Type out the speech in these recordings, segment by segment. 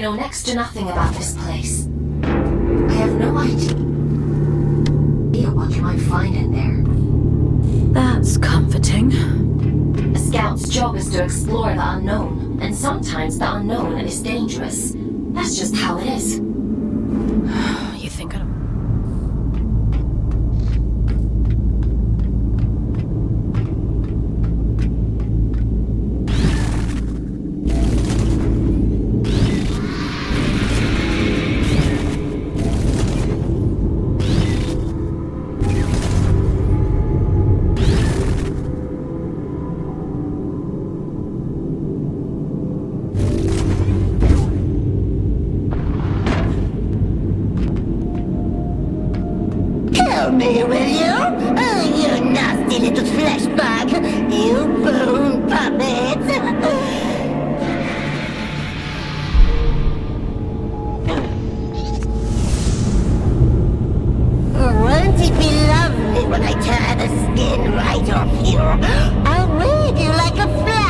know next to nothing about this place. I have no idea what you might find in there. That's comforting. A scout's job is to explore the unknown, and sometimes the unknown is dangerous. That's just how it is. You think I'm... Me, will you? Oh, you nasty little flesh bag! You bone puppet! Won't it be lovely when I tear the skin right off you? I'll wave you like a flag!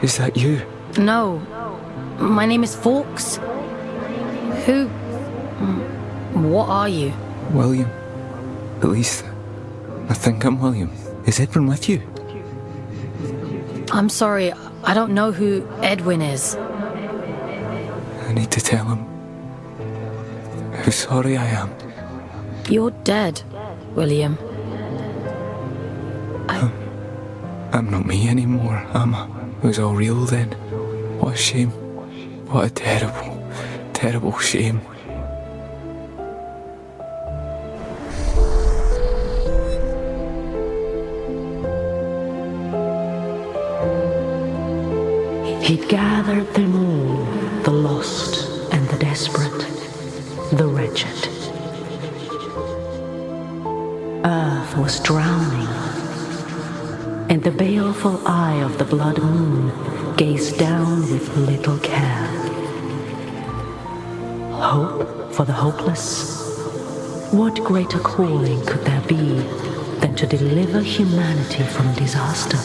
Is that you? No. My name is Fawkes. Who... What are you? William. At least, I think I'm William. Is Edwin with you? I'm sorry, I don't know who Edwin is. I need to tell him how sorry I am. You're dead, William. I'm not me anymore, am I? It was all real then. What a shame. What a terrible, terrible shame. He'd gathered them all, the lost and the desperate, the wretched. Earth was drowning, and the baleful eye of the blood moon gazed down with little care. Hope for the hopeless? What greater calling could there be than to deliver humanity from disaster?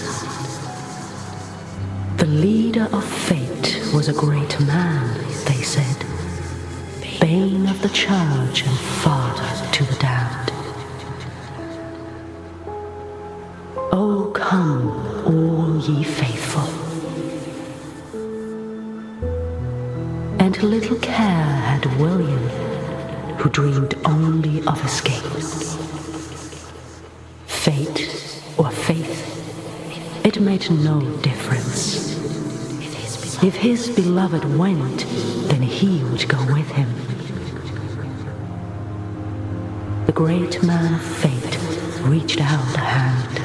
The leader of fate was a great man, they said, bane of the church and father to the damned. Oh, come, all ye faithful. And little care had William, who dreamed only of escape. Fate or faith, it made no difference. If his beloved went, then he would go with him. The great man of fate reached out a hand.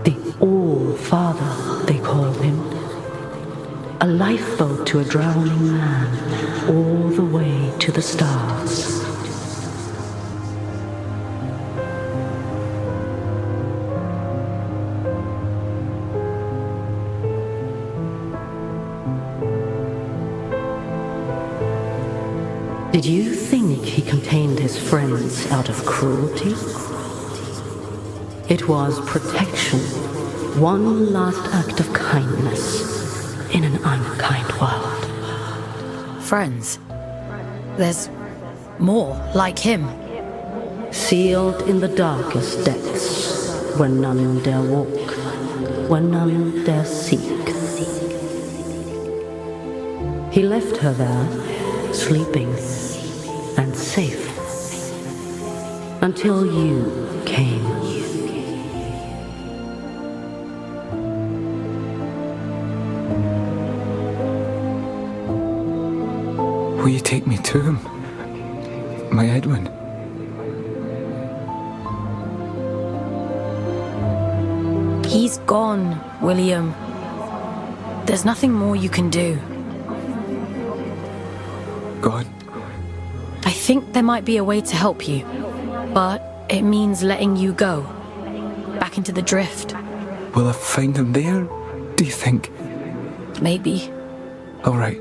The All-Father, they called him. A lifeboat to a drowning man, all the way to the stars. Did you think he contained his friends out of cruelty? It was protection, one last act of kindness in an unkind world. Friends. There's more like him. Sealed in the darkest depths, where none dare walk, where none dare seek. He left her there, sleeping and safe, until you came. Will you take me to him? My Edwin? He's gone, William. There's nothing more you can do. God? I think there might be a way to help you, but it means letting you go. Back into the drift. Will I find him there, do you think? Maybe. All right.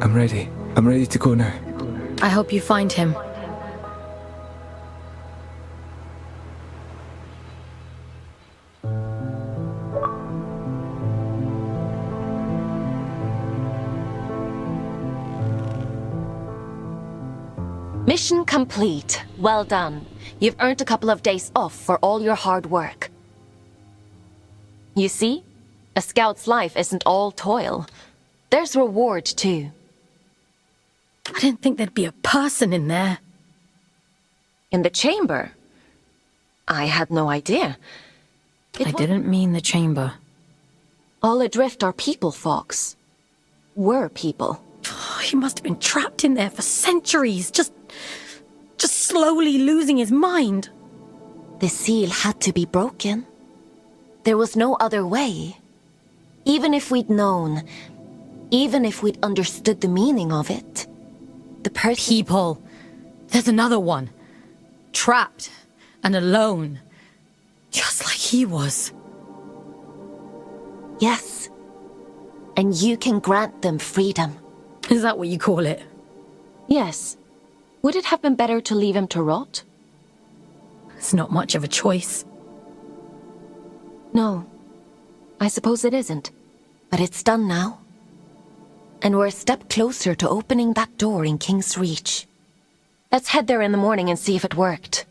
I'm ready. I'm ready to go now. I hope you find him. Mission complete. Well done. You've earned a couple of days off for all your hard work. You see? A scout's life isn't all toil. There's reward, too. I didn't think there'd be a person in there. In the chamber? I had no idea. I didn't mean the chamber. All adrift are people, Fox. Were people. He must have been trapped in there for centuries, just slowly losing his mind. The seal had to be broken. There was no other way. Even if we'd known, even if we'd understood the meaning of it, the people. There's another one. Trapped and alone. Just like he was. Yes. And you can grant them freedom. Is that what you call it? Yes. Would it have been better to leave him to rot? It's not much of a choice. No. I suppose it isn't. But it's done now. And we're a step closer to opening that door in King's Reach. Let's head there in the morning and see if it worked.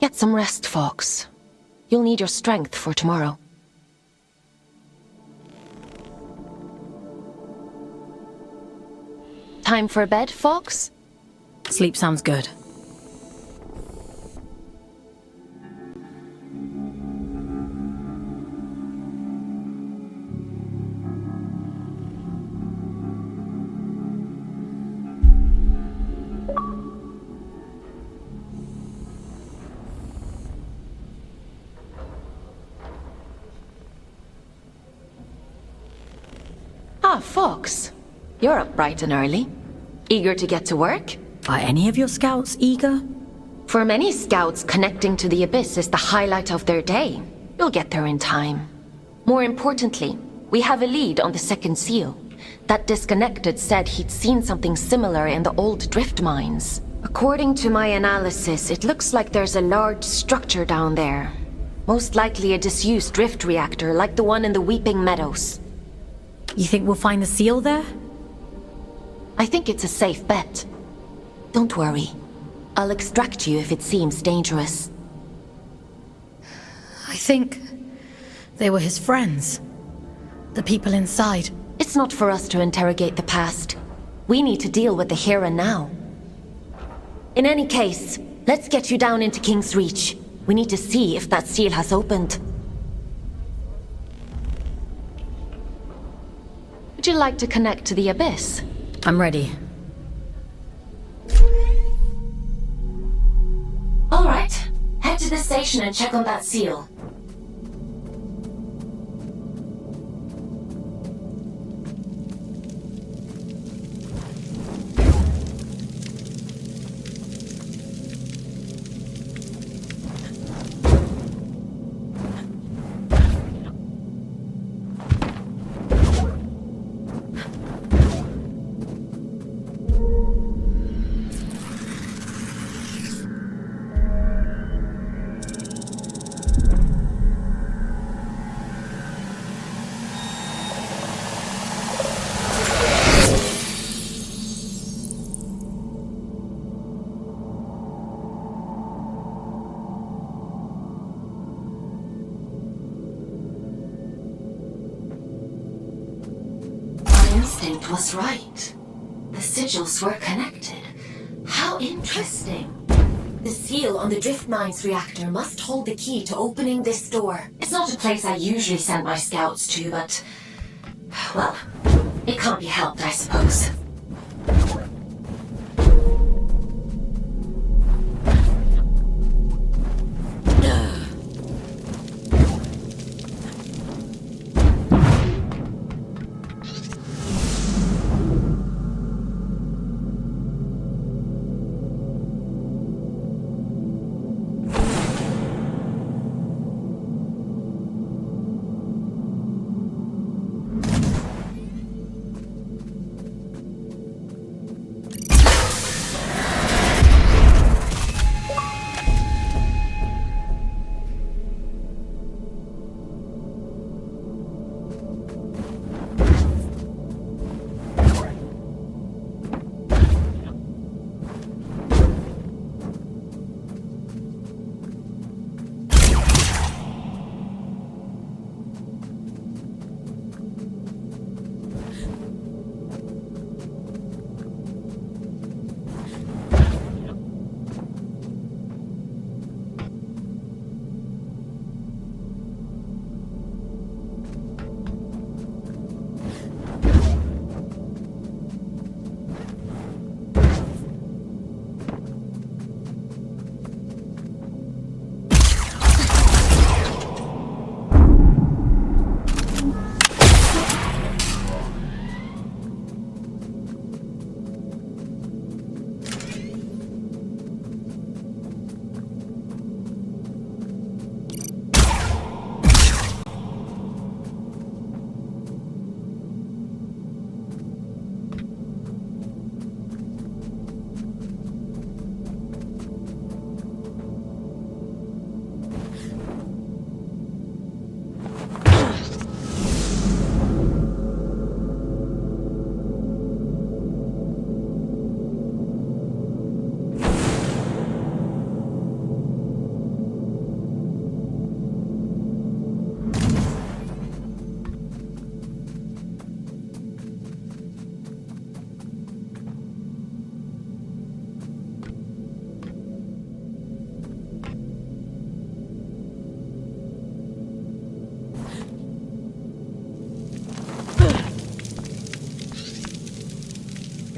Get some rest, Fox. You'll need your strength for tomorrow. Time for bed, Fox? Sleep sounds good. Ah, Fox. You're up bright and early. Eager to get to work? Are any of your scouts eager? For many scouts, connecting to the Abyss is the highlight of their day. You'll get there in time. More importantly, we have a lead on the second seal. That disconnected said he'd seen something similar in the old drift mines. According to my analysis, it looks like there's a large structure down there. Most likely a disused drift reactor like the one in the Weeping Meadows. You think we'll find the seal there? I think it's a safe bet. Don't worry. I'll extract you if it seems dangerous. I think they were his friends. The people inside. It's not for us to interrogate the past. We need to deal with the here and now. In any case, let's get you down into King's Reach. We need to see if that seal has opened. Would you like to connect to the Abyss? I'm ready. All right. Head to the station and check on that seal. Instinct was right. The sigils were connected. How interesting. The seal on the drift mines reactor must hold the key to opening this door. It's not a place I usually send my scouts to, but... well, it can't be helped, I suppose.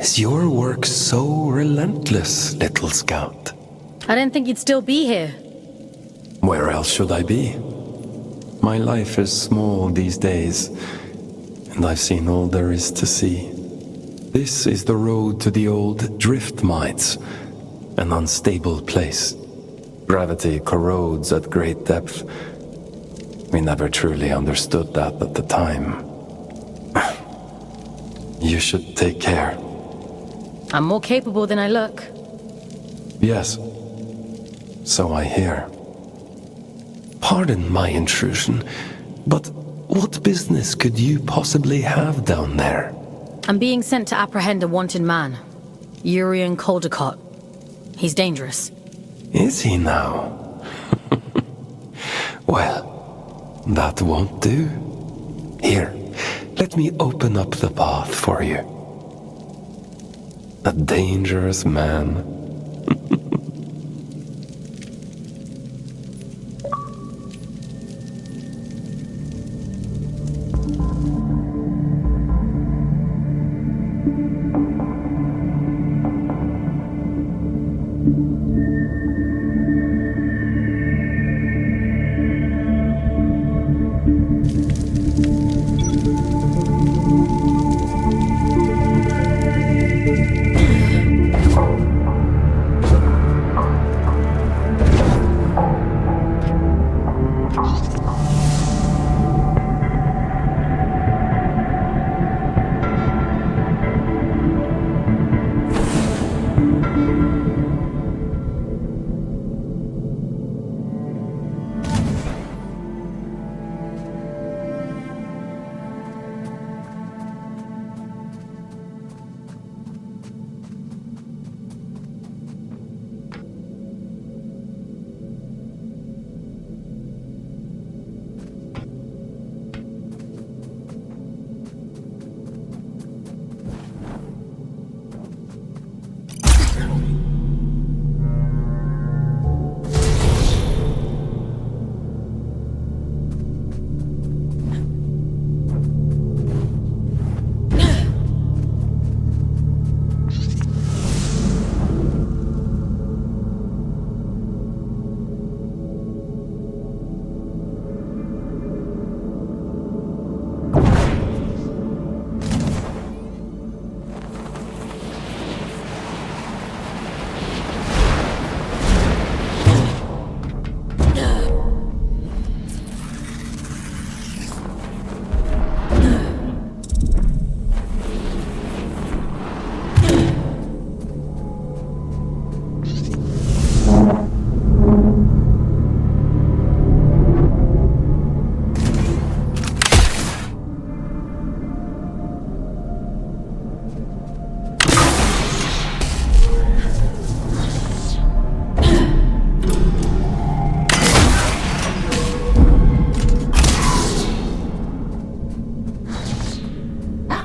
Is your work so relentless, little scout? I didn't think you'd still be here. Where else should I be? My life is small these days, and I've seen all there is to see. This is the road to the old drift mines, an unstable place. Gravity corrodes at great depth. We never truly understood that at the time. You should take care. I'm more capable than I look. Yes, so I hear. Pardon my intrusion, but what business could you possibly have down there? I'm being sent to apprehend a wanted man. Urian Caldecott. He's dangerous. Is he now? Well, that won't do. Here, let me open up the path for you. A dangerous man.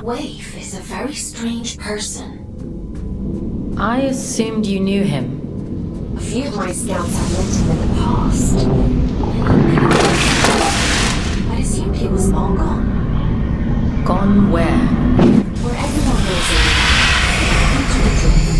Waif is a very strange person. I assumed you knew him. A few of my scouts have met him in the past. I assumed he was long gone. Gone where? Where everyone goes into the drift.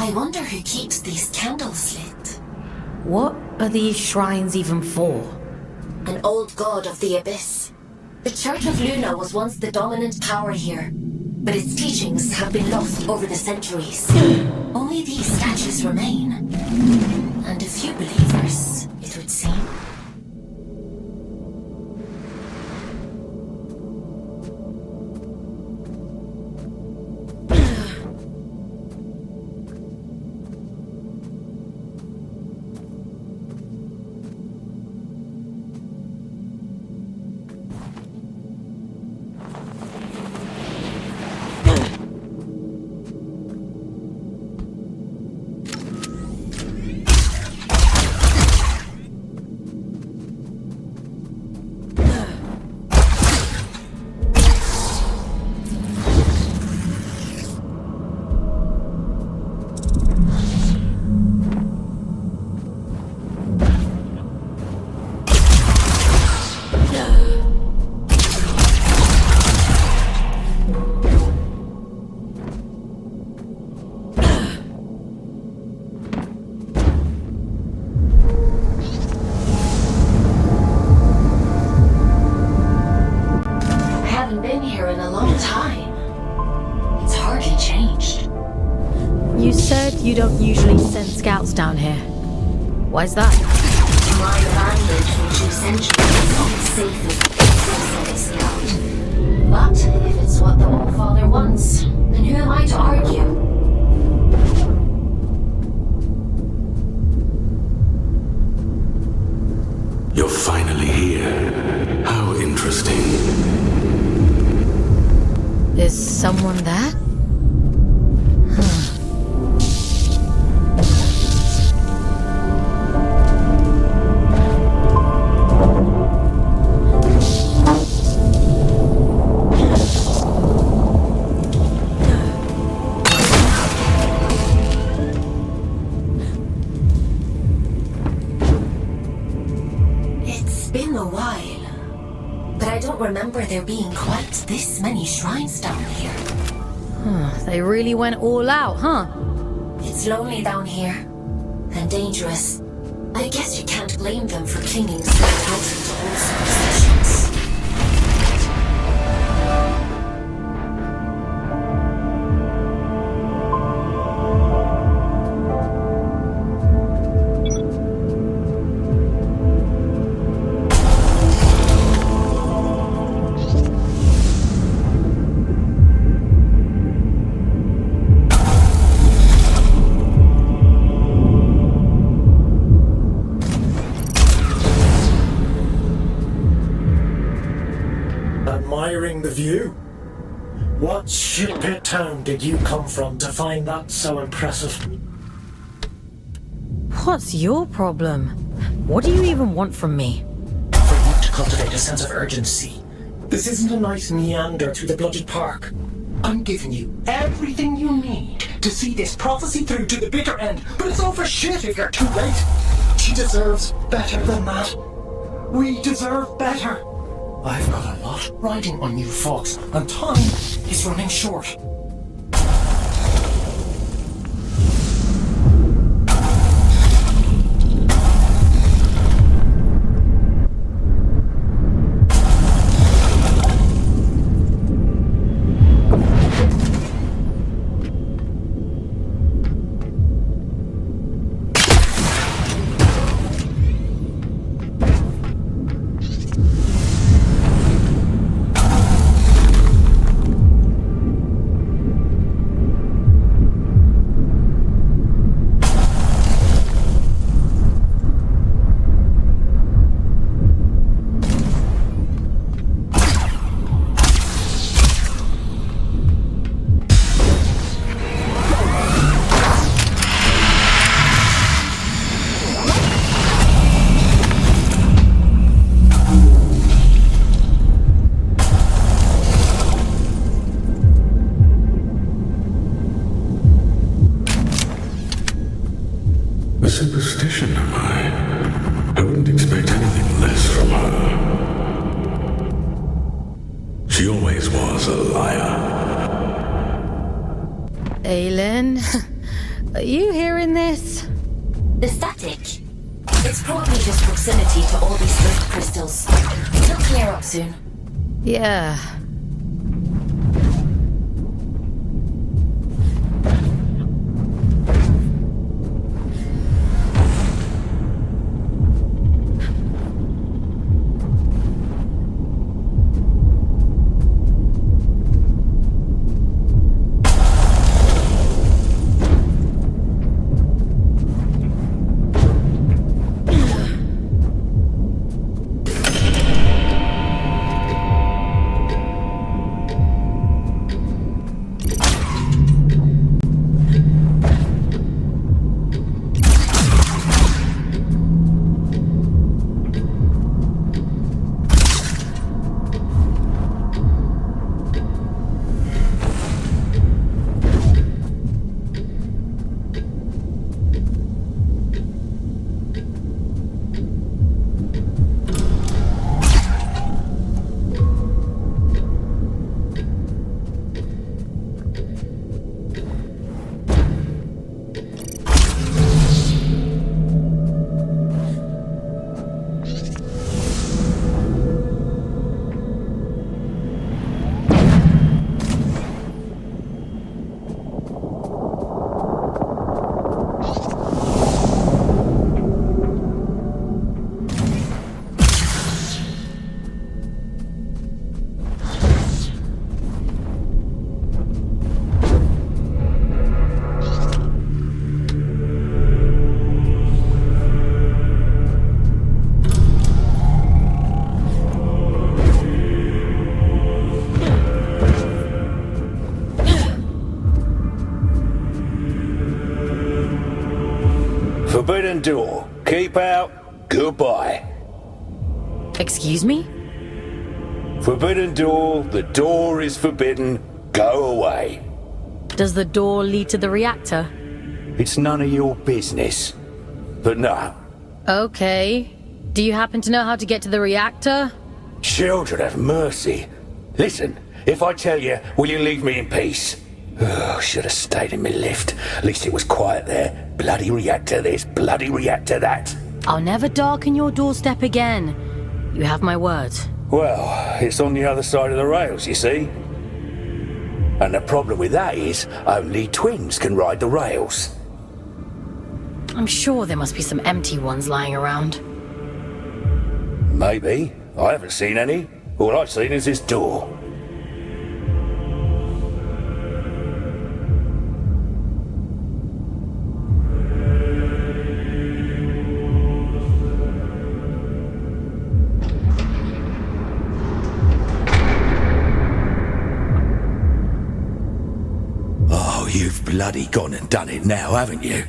I wonder who keeps these candles lit. What are these shrines even for? An old god of the abyss. The Church of Luna was once the dominant power here, but its teachings have been lost over the centuries. Only these statues remain. And a few believers, it would seem. You don't usually send scouts down here. Why's that? My abandoned for 2 centuries isn't safe as a scout. But if it's what the All-Father wants, then who am I to argue? You're finally here. How interesting. Is someone there? Remember there being quite this many shrines down here. They really went all out, huh? It's lonely down here. And dangerous. I guess you can't blame them for clinging so tightly to old superstitions. The view? What shitpit town did you come from to find that so impressive? What's your problem? What do you even want from me? For you to cultivate a sense of urgency. This isn't a nice meander through the blooded park. I'm giving you everything you need to see this prophecy through to the bitter end, but it's all for shit if you're too late. She deserves better than that. We deserve better. I've got a lot riding on you folks, and time is running short. A superstition, am I? I wouldn't expect anything less from her. She always was a liar. Aylin, Are you hearing this? The static. It's probably just proximity to all these drift crystals. It'll clear up soon. Yeah. Forbidden door. Keep out. Goodbye. Excuse me? Forbidden door. The door is forbidden. Go away. Does the door lead to the reactor? It's none of your business. But no. Okay. Do you happen to know how to get to the reactor? Children have mercy. Listen, if I tell you, will you leave me in peace? Oh, should have stayed in my lift. At least it was quiet there. Bloody reactor this, bloody reactor that. I'll never darken your doorstep again. You have my word. Well, it's on the other side of the rails, you see. And the problem with that is, only twins can ride the rails. I'm sure there must be some empty ones lying around. Maybe. I haven't seen any. All I've seen is this door. Oh, you've bloody gone and done it now, haven't you?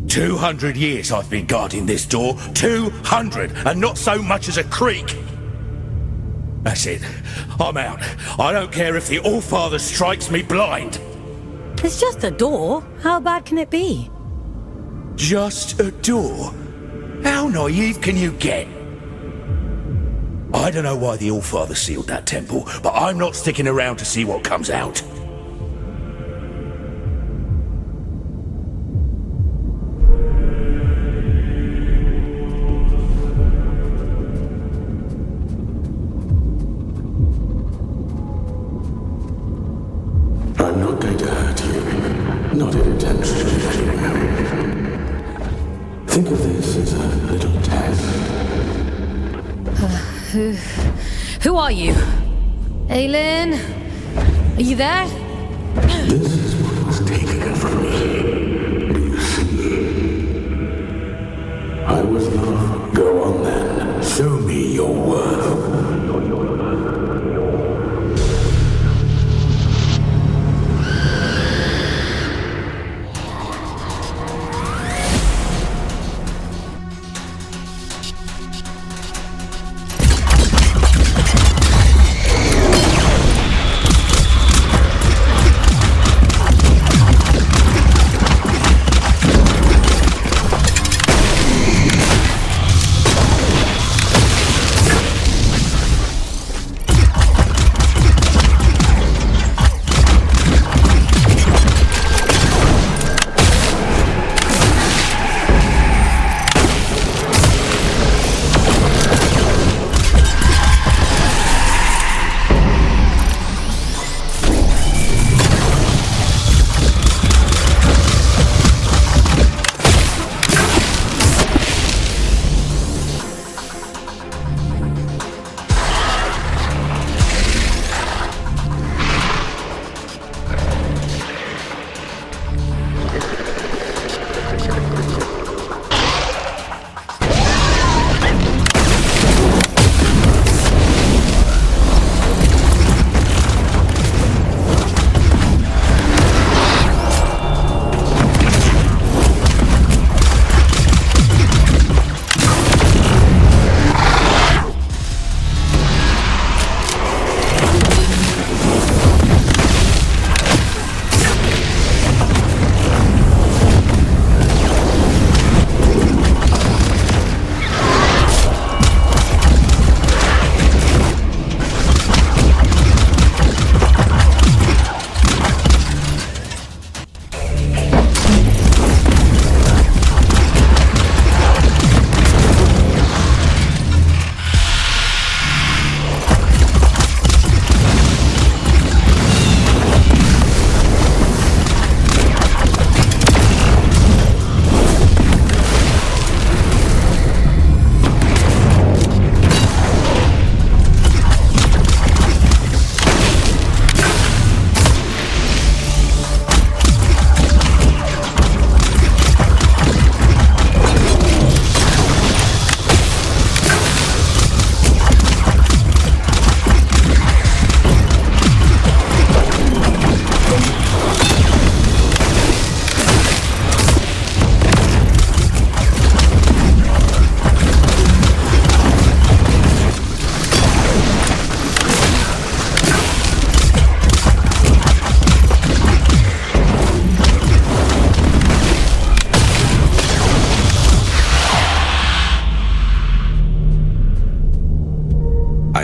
200 years I've been guarding this door. 200, and not so much as a creak. That's it. I'm out. I don't care if the Allfather strikes me blind. It's just a door. How bad can it be? Just a door? How naive can you get? I don't know why the Allfather sealed that temple, but I'm not sticking around to see what comes out. I'm not going to hurt you. Not intentionally, anyway. Think of this as a little test. Who are you? Aylin? Are you there? This is what was taken from me. Do you see? I was not. Go on then. Show me your worth.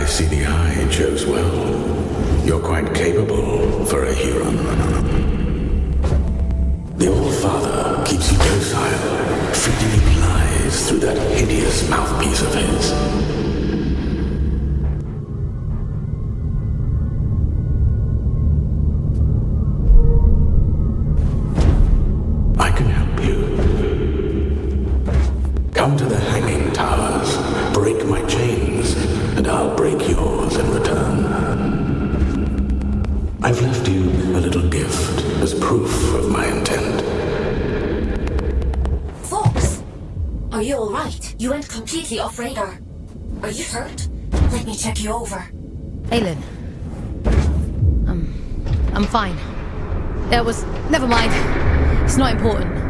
I see the eye chose well. You're quite capable for a Huron. The All-Father keeps you docile, feeding you lies through that hideous mouthpiece of his. I can help you. Come to the hanging towers, break my chains, and I'll break yours in return. I've left you a little gift as proof of my intent. Fox! Are you alright? You went completely off radar. Are you hurt? Let me check you over. Aylin. I'm fine. Never mind. It's not important.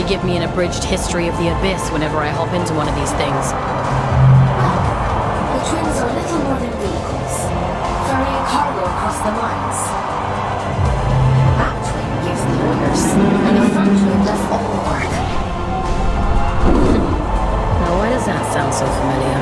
Give me an abridged history of the Abyss whenever I hop into one of these things. Well, the twins are little more than vehicles, ferrying cargo across the lines. The back twin gives the orders, and the front twin does all the work. Now why does that sound so familiar?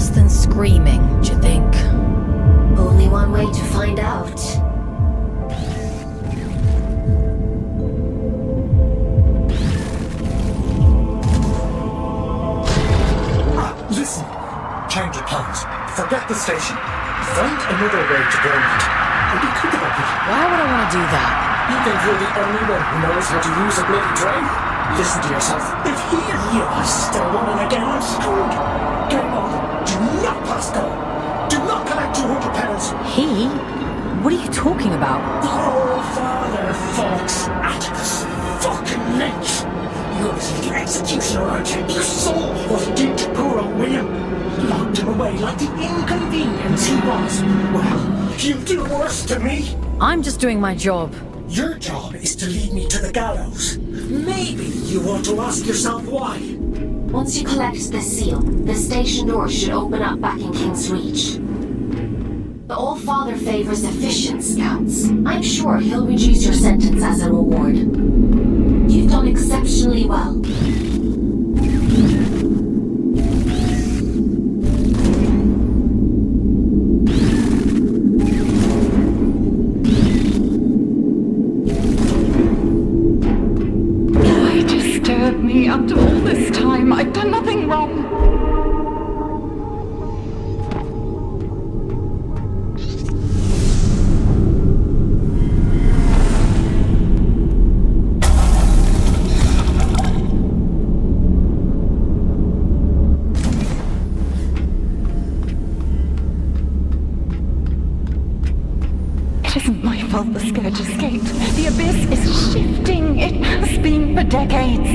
worse than screaming, do you think? Only one way to find out. Listen. Change your plans. Forget the station. Find another way to burn it. And be quick about it. Why would I want to do that? You think you're the only one who knows how to use a bloody drain? Listen to yourself. If he and you are still running again, I'm screwed. Game over. Do not pass go. Do not collect 200 penance. He? What are you talking about? The old father, folks. Atticus. Fucking Lynch. You're his little executioner, aren't you? You saw what he did to poor old William. Locked him away like the inconvenience he was. Well, he'll do worse to me. I'm just doing my job. Your job is to lead me to the gallows. Maybe you want to ask yourself why. Once you collect the seal, the station door should open up back in King's Reach. The All-Father favors efficient scouts. I'm sure he'll reduce your sentence as a reward. You've done exceptionally well. Why disturb me after all this time? I've done nothing wrong. It isn't my fault the Scourge escaped. The Abyss is shifting. It has been for decades.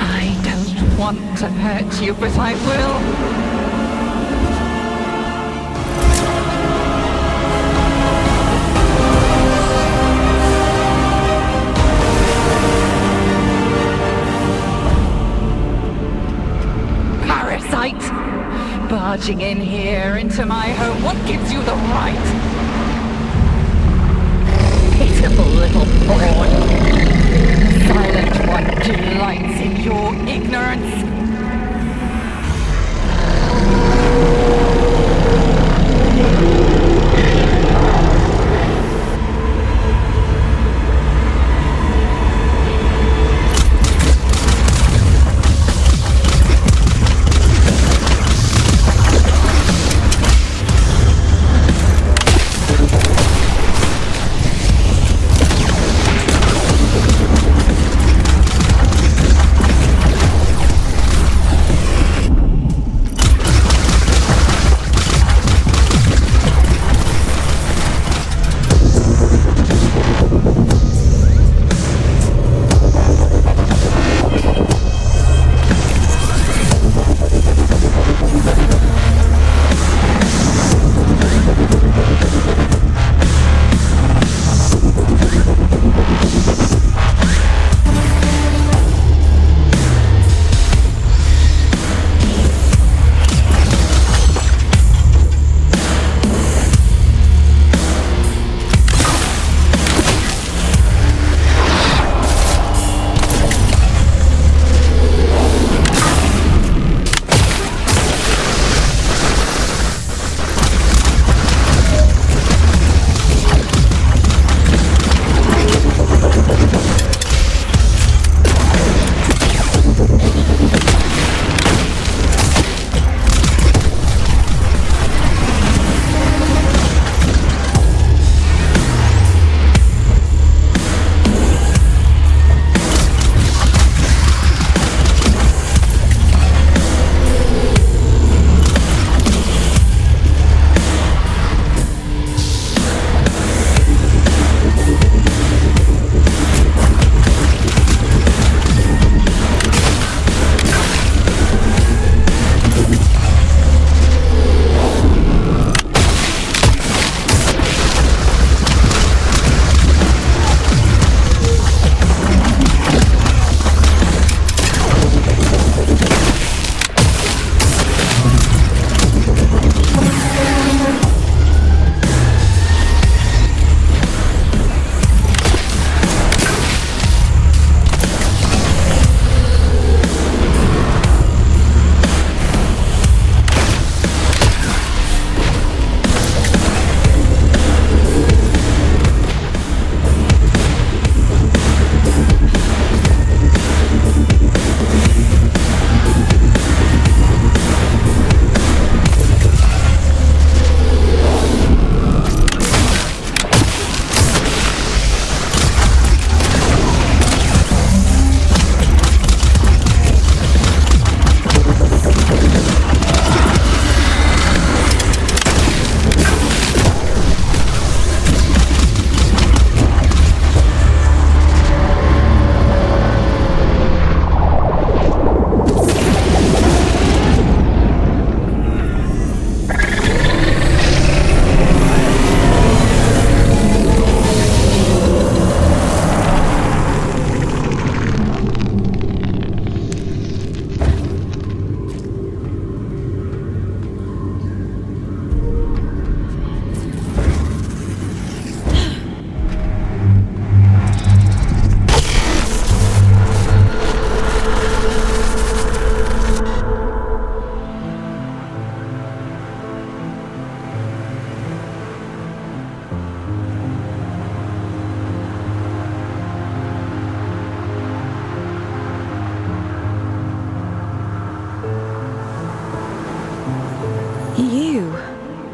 I don't want to hurt you, but I will. Barging in here into my home, what gives you the right? Pitiful little pawn. The silent one delights in your ignorance.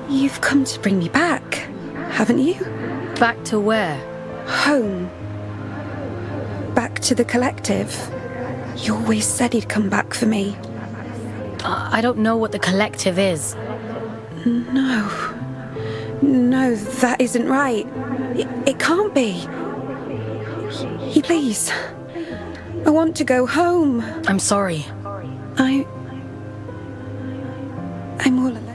You've come to bring me back, haven't you? Back to where? Home. Back to the collective. You always said he'd come back for me. I don't know what the collective is. No, that isn't right. It can't be. Please. I want to go home. I'm sorry. I'm all alone.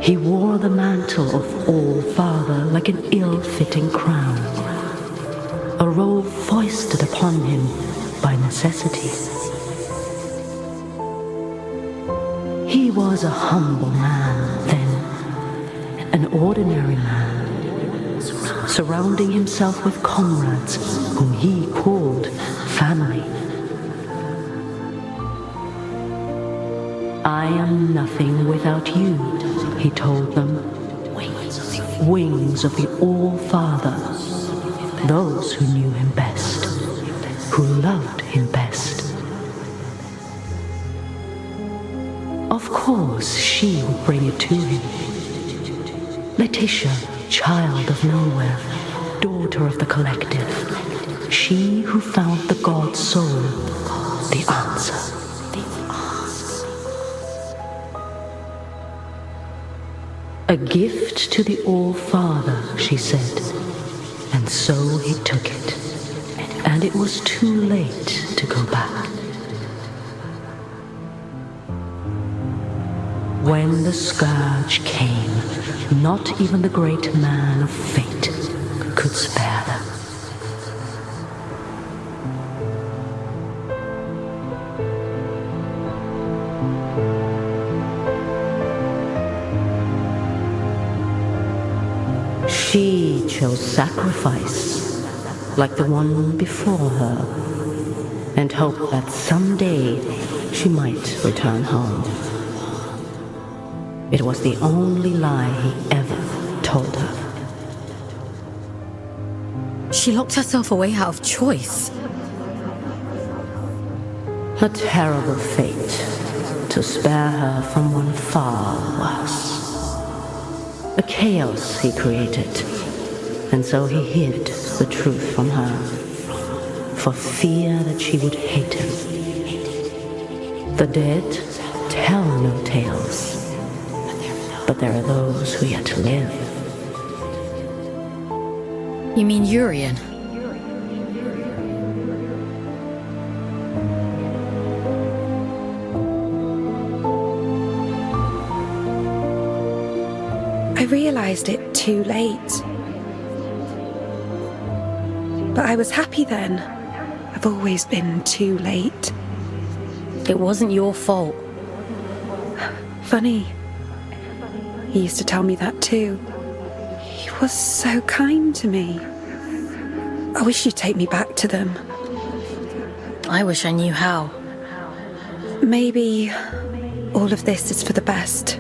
He wore the mantle of All-Father like an ill-fitting crown, a role foisted upon him by necessity. He was a humble man then, an ordinary man, surrounding himself with comrades whom he called family. I am nothing without you, he told them. Wings of the All-Father, those who knew him best, who loved him best. Of course, she would bring it to him. Letitia, child of nowhere, daughter of the collective, she who found the God soul, the answer. A gift to the All-Father, she said, and so he took it. And it was too late to go back. When the scourge came, not even the great man of fate could spare them. She chose sacrifice, like the one before her, and hoped that someday she might return home. It was the only lie he ever told her. She locked herself away out of choice. A terrible fate to spare her from one far worse. A chaos he created, and so he hid the truth from her, for fear that she would hate him. The dead tell no tales, but there are those who yet live. You mean Urian? I realized it too late. But I was happy then. I've always been too late. It wasn't your fault. Funny. He used to tell me that too. He was so kind to me. I wish you'd take me back to them. I wish I knew how. Maybe all of this is for the best.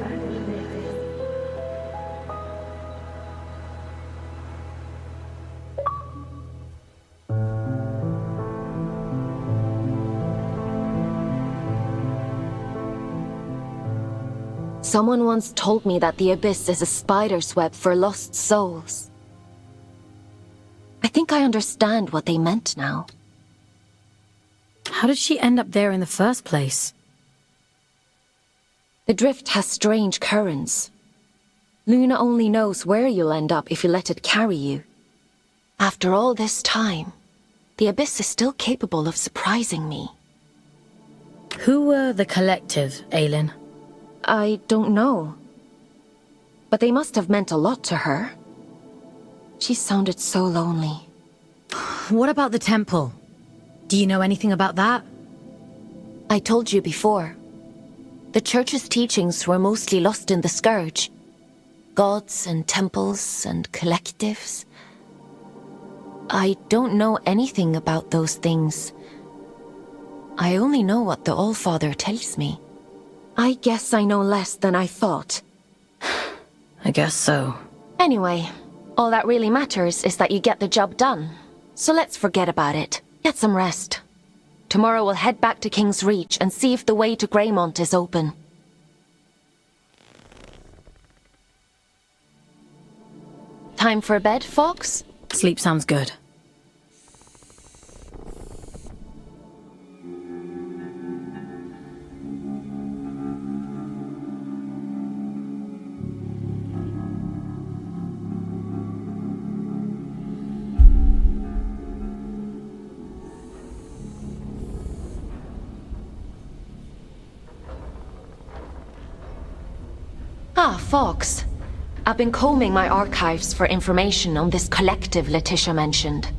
Someone once told me that the Abyss is a spider's web for lost souls. I think I understand what they meant now. How did she end up there in the first place? The drift has strange currents. Luna only knows where you'll end up if you let it carry you. After all this time, the Abyss is still capable of surprising me. Who were the collective, Aylin? I don't know. But they must have meant a lot to her. She sounded so lonely. What about the temple? Do you know anything about that? I told you before. The Church's teachings were mostly lost in the Scourge. Gods and temples and collectives. I don't know anything about those things. I only know what the All-Father tells me. I guess I know less than I thought. I guess so. Anyway, all that really matters is that you get the job done. So let's forget about it. Get some rest. Tomorrow we'll head back to King's Reach and see if the way to Greymont is open. Time for bed, Fox? Sleep sounds good. Ah, Fox. I've been combing my archives for information on this collective Letitia mentioned.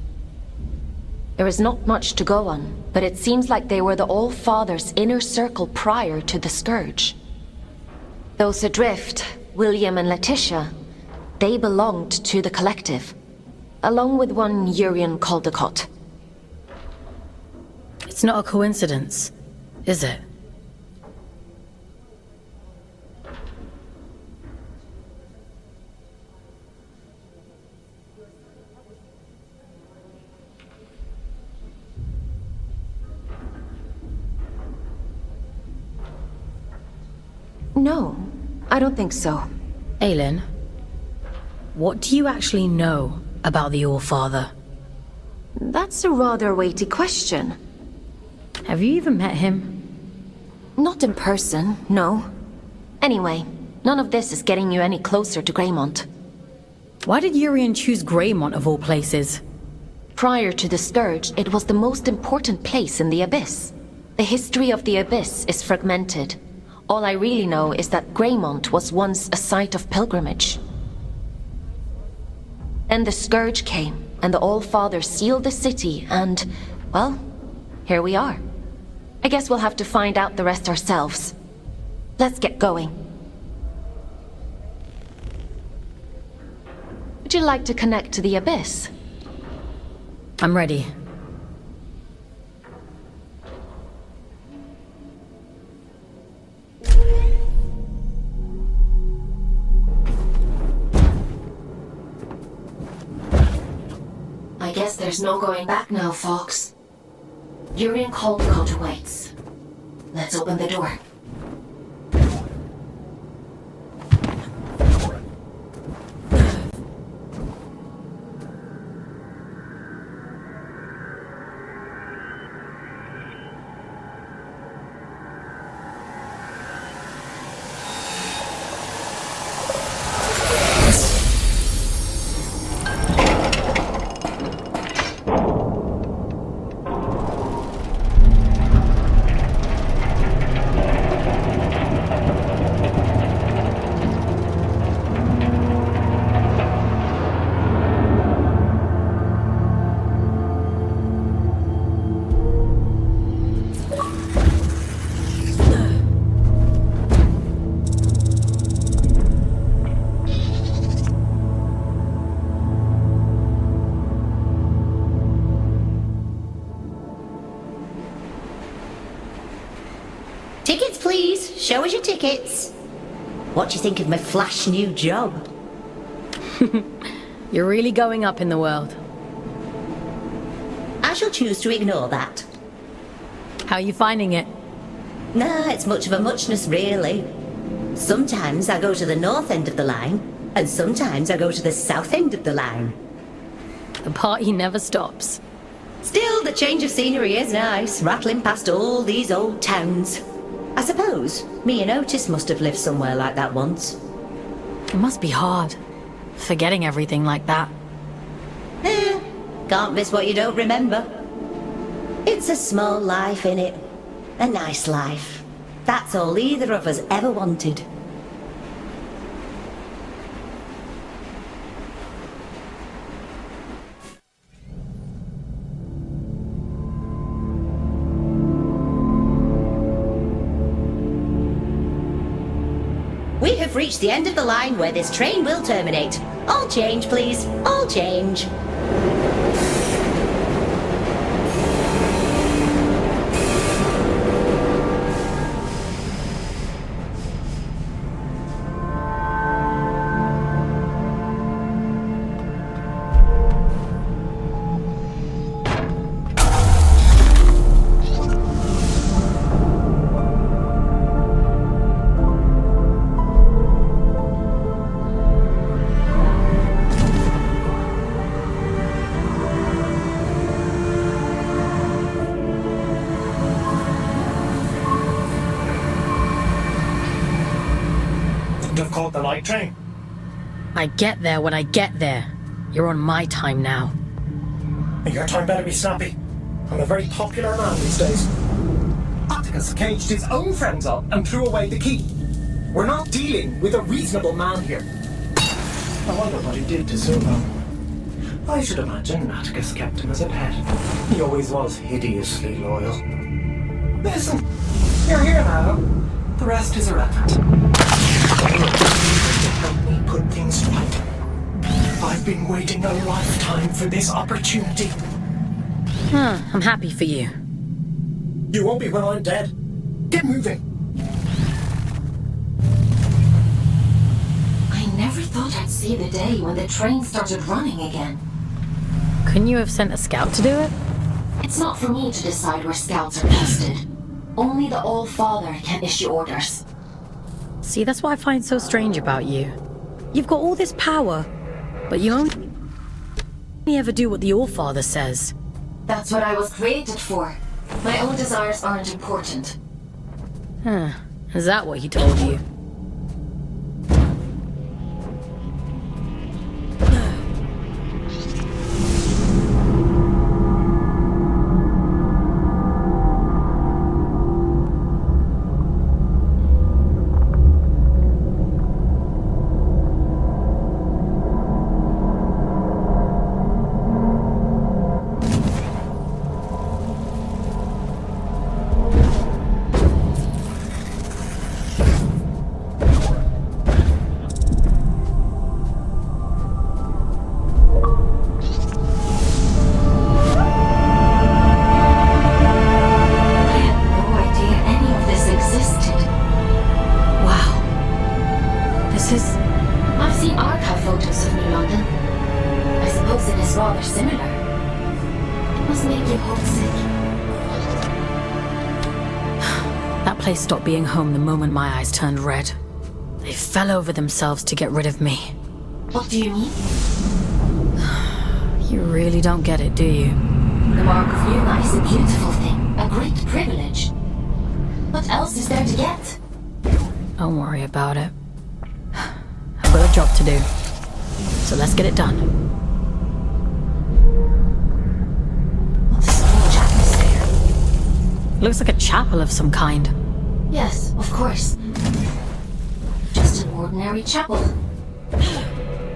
There is not much to go on, but it seems like they were the All-Father's inner circle prior to the Scourge. Those adrift, William and Letitia, they belonged to the collective, along with one Urian Caldecott. It's not a coincidence, is it? No, I don't think so. Aylin, what do you actually know about the All-Father? That's a rather weighty question. Have you even met him? Not in person, no. Anyway, none of this is getting you any closer to Greymont. Why did Urian choose Greymont of all places? Prior to the Scourge, it was the most important place in the Abyss. The history of the Abyss is fragmented. All I really know is that Greymont was once a site of pilgrimage. Then the Scourge came, and the All-Father sealed the city, and, well, here we are. I guess we'll have to find out the rest ourselves. Let's get going. Would you like to connect to the Abyss? I'm ready. I guess there's no going back now, Fox. Urian Caldecott awaits. Let's open the door. Tickets, please. Show us your tickets. What do you think of my flash new job? You're really going up in the world. I shall choose to ignore that. How are you finding it? Nah, it's much of a muchness, really. Sometimes I go to the north end of the line, and sometimes I go to the south end of the line. The party never stops. Still, the change of scenery is nice, rattling past all these old towns. I suppose me and Otis must have lived somewhere like that once. It must be hard, forgetting everything like that. Can't miss what you don't remember. It's a small life, innit? A nice life. That's all either of us ever wanted. We have reached the end of the line where this train will terminate. All change, please. All change. caught the night train. I get there when I get there. You're on my time now. Your time better be snappy. I'm a very popular man these days. Atticus caged his own friends up and threw away the key. We're not dealing with a reasonable man here. I wonder what he did to Silva. I should imagine Atticus kept him as a pet. He always was hideously loyal. Listen, you're here now. The rest is irrelevant. Help me put things right. I've been waiting a lifetime for this opportunity. I'm happy for you. You won't be when I'm dead. Get moving. I never thought I'd see the day when the train started running again. Couldn't you have sent a scout to do it? It's not for me to decide where scouts are posted. Only the All-Father can issue orders. See, that's what I find so strange about you. You've got all this power, but you only ever do what the All-Father says. That's what I was created for. My own desires aren't important. Is that what he told you? Stopped being home the moment my eyes turned red. They fell over themselves to get rid of me. What do you mean? You really don't get it, do you? The Mark of Yuma is a beautiful thing, a great privilege. What else is there to get? Don't worry about it. I've got a job to do, so let's get it done. What a strange atmosphere. Looks like a chapel of some kind. Yes, of course. Just an ordinary chapel.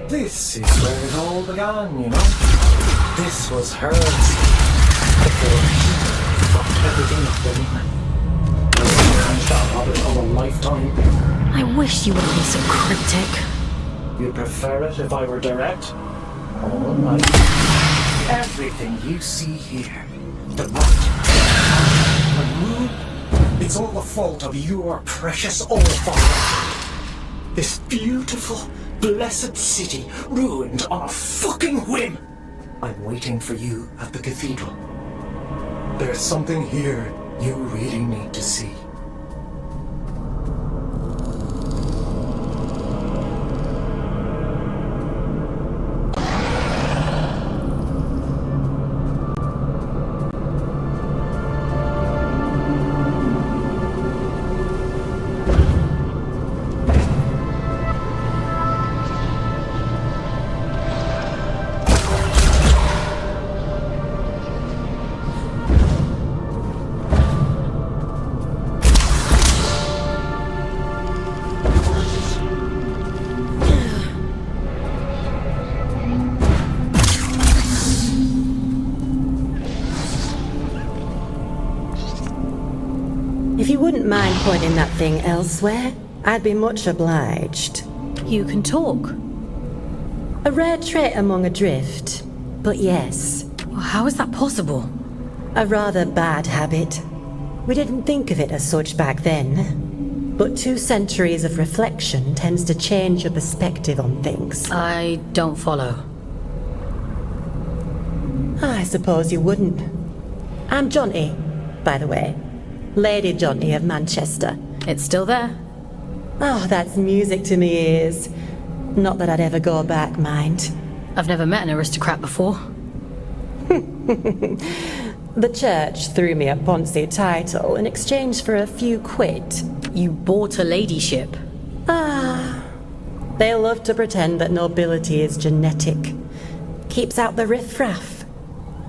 This is where it all began, you know? This was hers. Before he fucked everything up in me. That habit of a lifetime. I wish you wouldn't be so cryptic. You'd prefer it if I were direct? All right. Everything you see here, the light, the moon, it's all the fault of your precious All-Father. This beautiful, blessed city ruined on a fucking whim. I'm waiting for you at the cathedral. There's something here you really need to see. If you wouldn't mind pointing that thing elsewhere, I'd be much obliged. You can talk. A rare trait among a drift, but yes. How is that possible? A rather bad habit. We didn't think of it as such back then. But 2 centuries of reflection tends to change your perspective on things. I don't follow. I suppose you wouldn't. I'm Jonty, by the way. Lady Jonty of Manchester. It's still there? Oh, that's music to me ears. Not that I'd ever go back, mind. I've never met an aristocrat before. The church threw me a Ponzi title in exchange for a few quid. You bought a ladyship? They love to pretend that nobility is genetic. Keeps out the riffraff.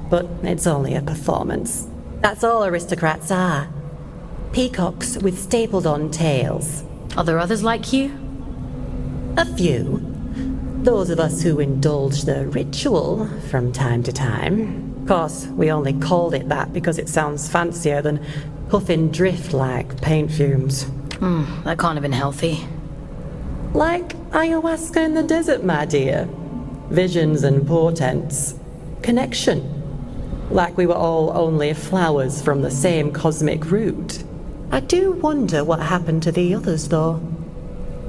But it's only a performance. That's all aristocrats are. Peacocks with stapled-on tails. Are there others like you? A few. Those of us who indulge the ritual from time to time. Of course, we only called it that because it sounds fancier than puffing drift like paint fumes. That can't have been healthy. Like ayahuasca in the desert, my dear. Visions and portents. Connection. Like we were all only flowers from the same cosmic root. I do wonder what happened to the others, though.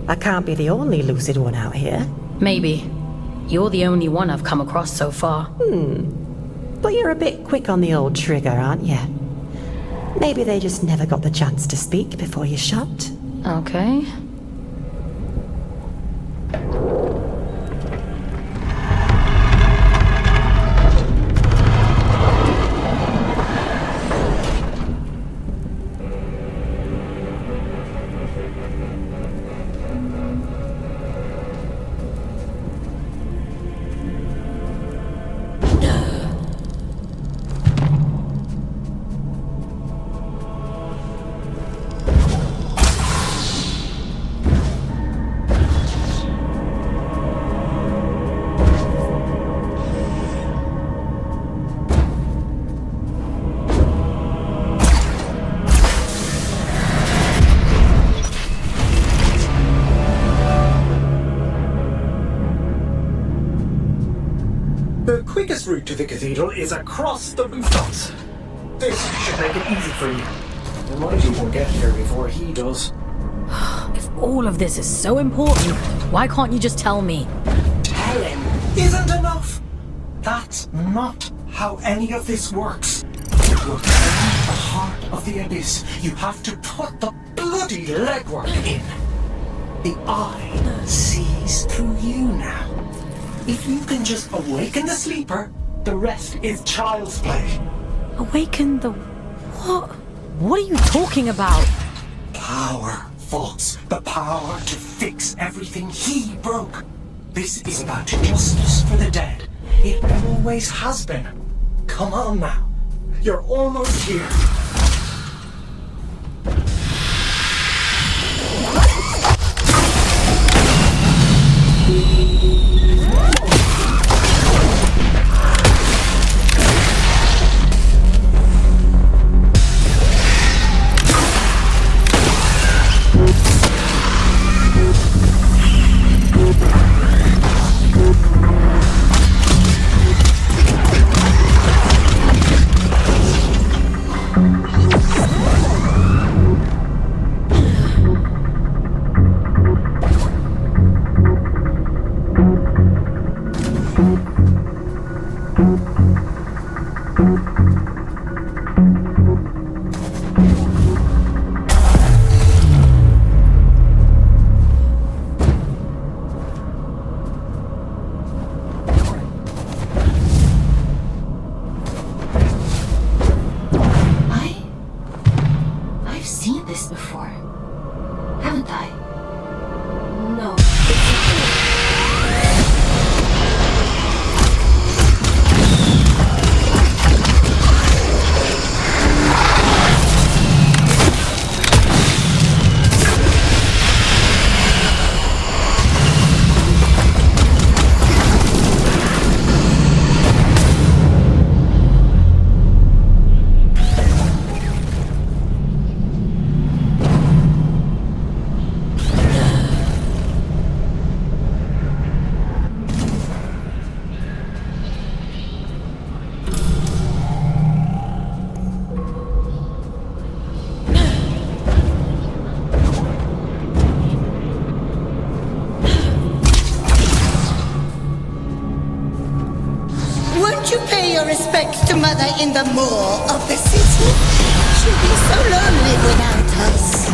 I can't be the only lucid one out here. Maybe. You're the only one I've come across so far. But you're a bit quick on the old trigger, aren't you? Maybe they just never got the chance to speak before you shot. Okay. The quickest route to the cathedral is across the rooftops. This should make it easy for you. The mighty will get here before he does. If all of this is so important, why can't you just tell me? Telling isn't enough. That's not how any of this works. To obtain the heart of the abyss, you have to put the bloody legwork in. The eye sees through you now. If you can just awaken the sleeper, the rest is child's play. Awaken the... what? What are you talking about? Power, Fox. The power to fix everything he broke. This is about justice for the dead. It always has been. Come on now. You're almost here. Respects to Mother in the moor of the city. She'll be so lonely without us.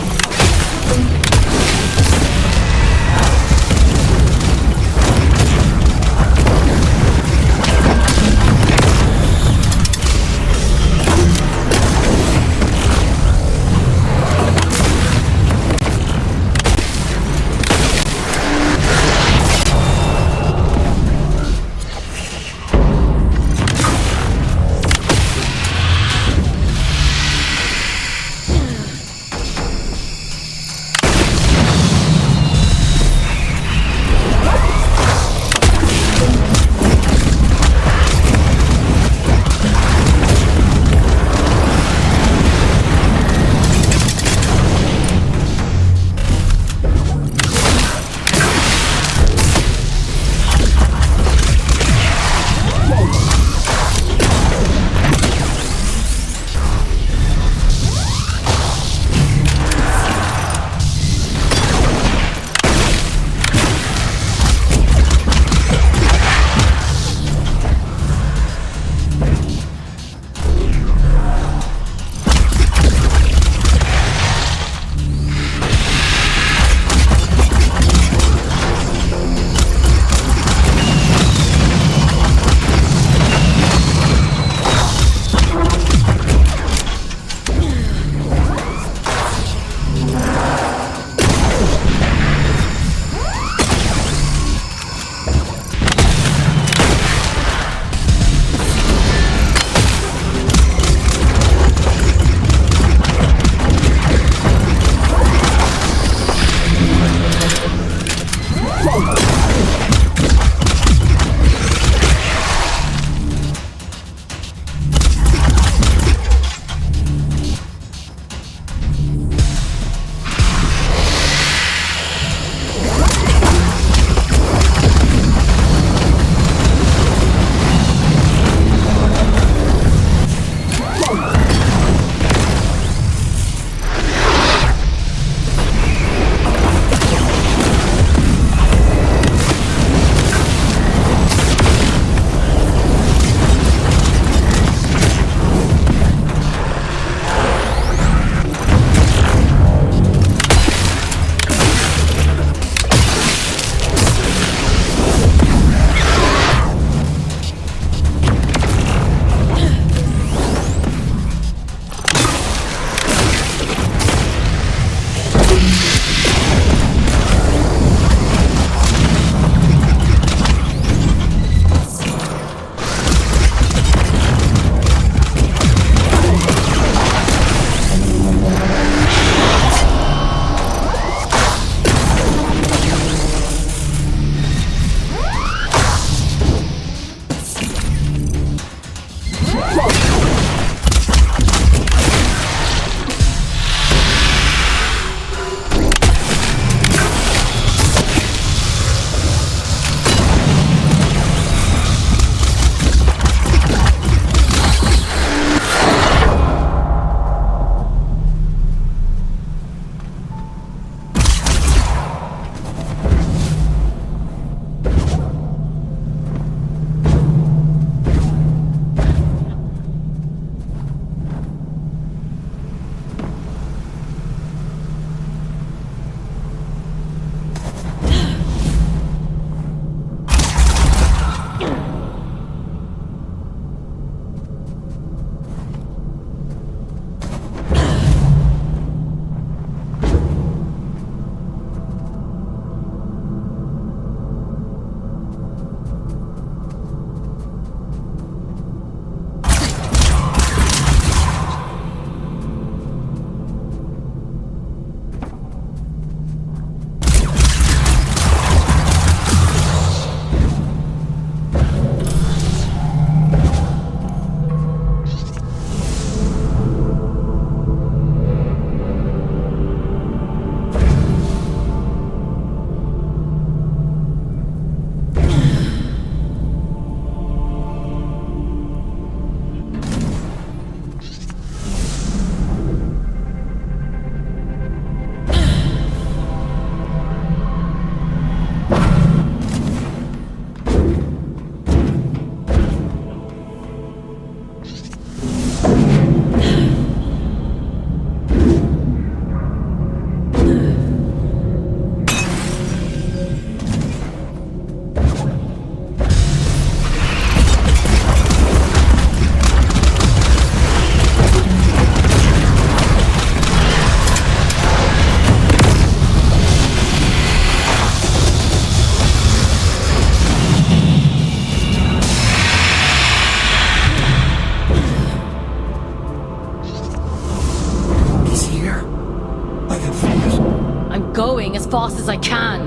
fast as I can.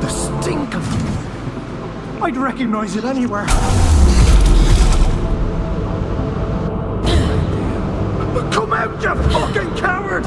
The stink of... I'd recognize it anywhere. Come out, you fucking coward!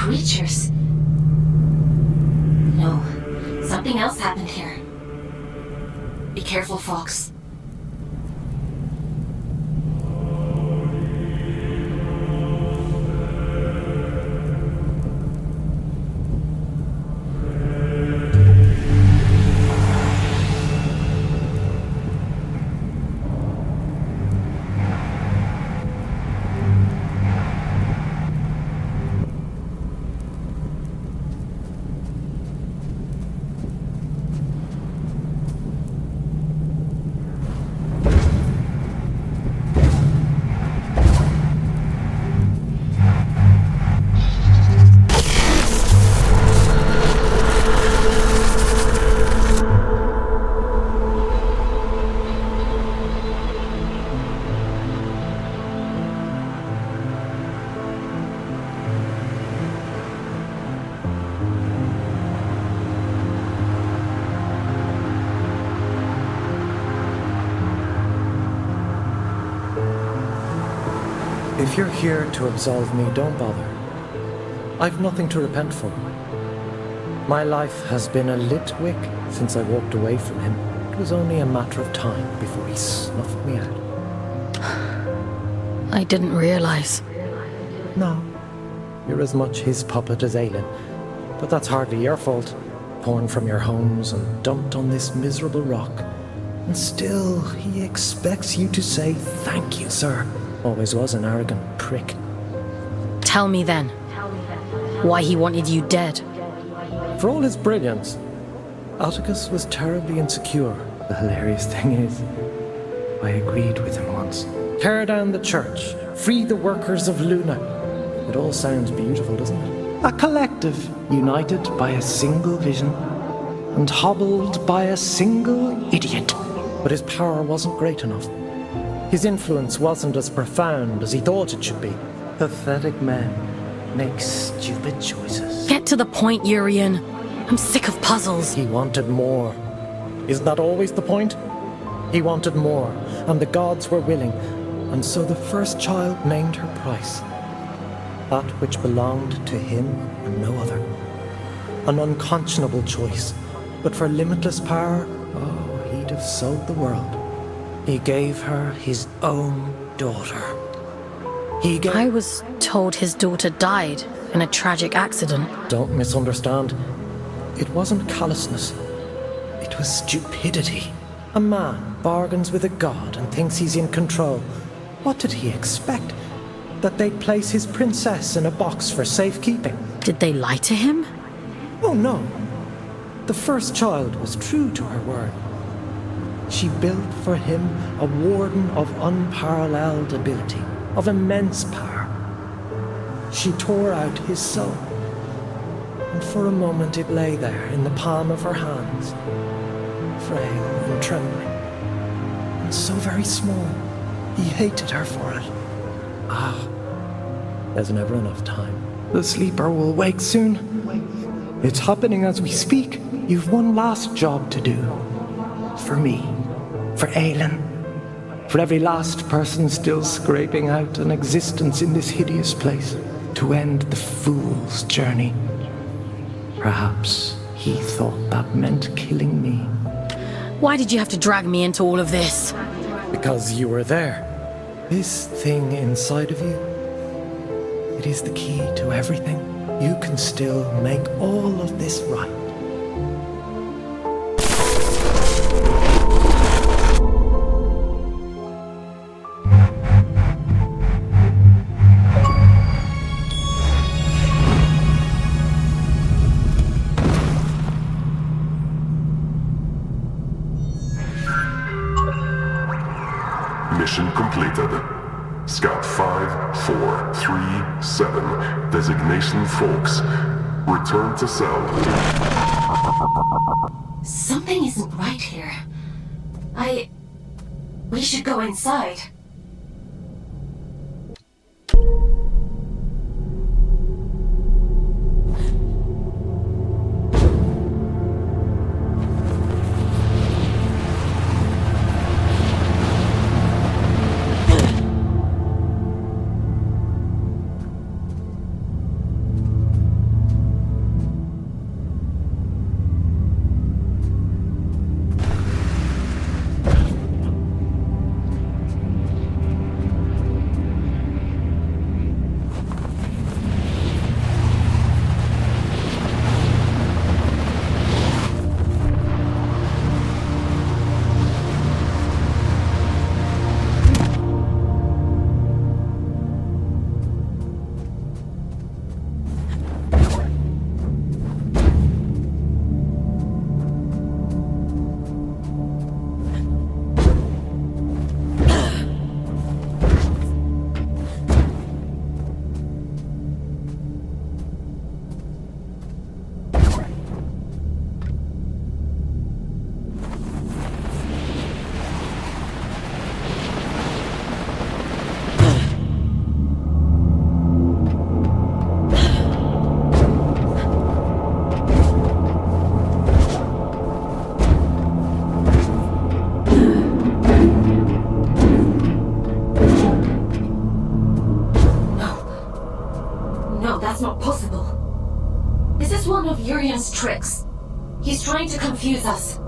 creatures. No, something else happened here. Be careful, Fox. If you're here to absolve me, don't bother. I've nothing to repent for. My life has been a lit wick since I walked away from him. It was only a matter of time before he snuffed me out. I didn't realize. No. You're as much his puppet as Aelin. But that's hardly your fault. Torn from your homes and dumped on this miserable rock. And still, he expects you to say thank you, sir. Always was an arrogant prick. Tell me then, why he wanted you dead. For all his brilliance, Atticus was terribly insecure. The hilarious thing is, I agreed with him once. Tear down the church, free the workers of Luna. It all sounds beautiful, doesn't it? A collective, united by a single vision, and hobbled by a single idiot. But his power wasn't great enough. His influence wasn't as profound as he thought it should be. Pathetic men make stupid choices. Get to the point, Urian. I'm sick of puzzles. He wanted more. Isn't that always the point? He wanted more, and the gods were willing, and so the first child named her price. That which belonged to him and no other. An unconscionable choice, but for limitless power, oh, he'd have sold the world. He gave her his own daughter. I was told his daughter died in a tragic accident. Don't misunderstand. It wasn't callousness. It was stupidity. A man bargains with a god and thinks he's in control. What did he expect? That they'd place his princess in a box for safekeeping? Did they lie to him? Oh no. The first child was true to her word. She built for him a warden of unparalleled ability, of immense power. She tore out his soul, and for a moment it lay there in the palm of her hands, frail and trembling, and so very small. He hated her for it. There's never enough time. The sleeper will wake soon. It's happening as we speak. You've one last job to do. For me. For Aelin. For every last person still scraping out an existence in this hideous place. To end the fool's journey. Perhaps he thought that meant killing me. Why did you have to drag me into all of this? Because you were there. This thing inside of you, it is the key to everything. You can still make all of this right. Mission completed. Scout 5437, designation Folks. Return to cell. Something isn't right here. We should go inside. That's not possible. This is one of Urian's tricks. He's trying to confuse us.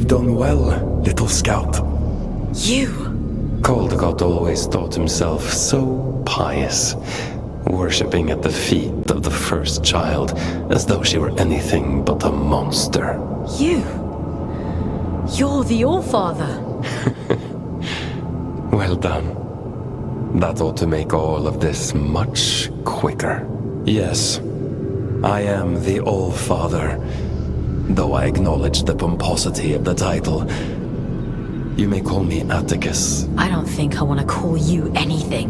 Done well, little scout. You? Caldecott always thought himself so pious, worshipping at the feet of the first child as though she were anything but a monster. You? You're the Allfather. Well done. That ought to make all of this much quicker. Yes, I am the Allfather. Though I acknowledge the pomposity of the title, you may call me Atticus. I don't think I want to call you anything.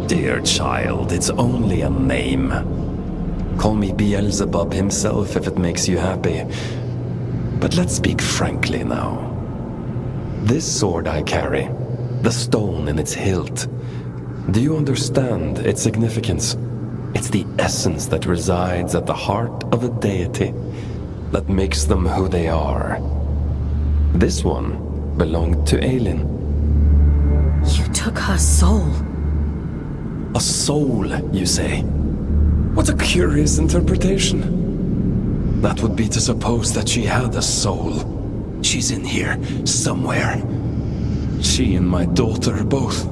Dear child, it's only a name. Call me Beelzebub himself if it makes you happy. But let's speak frankly now. This sword I carry, the stone in its hilt, do you understand its significance? It's the essence that resides at the heart of a deity, that makes them who they are. This one belonged to Aelin. You took her soul. A soul, you say? What a curious interpretation. That would be to suppose that she had a soul. She's in here, somewhere. She and my daughter, both.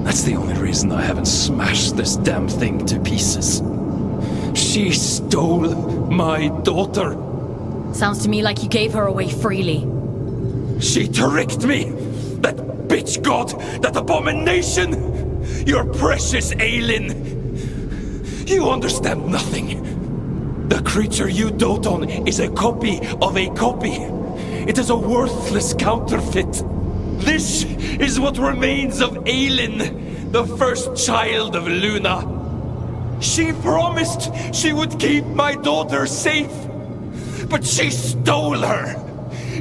That's the only reason I haven't smashed this damn thing to pieces. She stole my daughter. Sounds to me like you gave her away freely. She tricked me! That bitch god! That abomination! Your precious Aelin! You understand nothing. The creature you dote on is a copy of a copy. It is a worthless counterfeit. This is what remains of Aelin, the first child of Luna. She promised she would keep my daughter safe, but she stole her.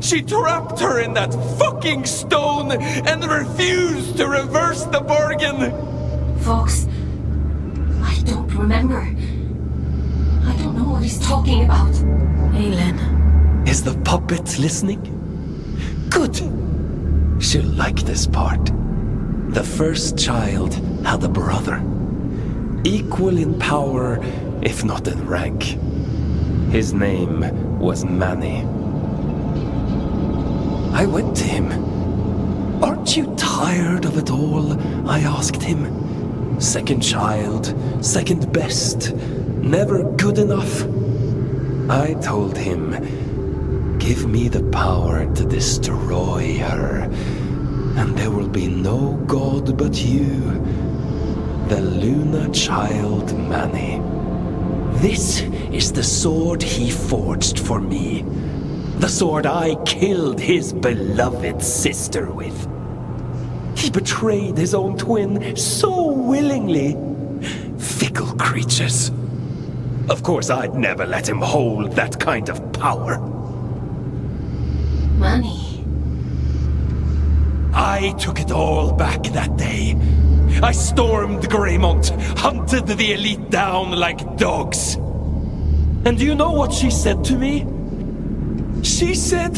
She trapped her in that fucking stone and refused to reverse the bargain. Fox, I don't remember. I don't know what he's talking about. Aelin. Is the puppet listening? Good. She'll like this part. The first child had a brother. Equal in power, if not in rank. His name was Manny. I went to him. Aren't you tired of it all? I asked him. Second child, second best, never good enough. I told him, give me the power to destroy her, and there will be no god but you, the Luna child Manny. This is the sword he forged for me. The sword I killed his beloved sister with. He betrayed his own twin so willingly. Fickle creatures. Of course, I'd never let him hold that kind of power. Manny. I took it all back that day. I stormed Greymont, hunted the elite down like dogs. And do you know what she said to me? She said,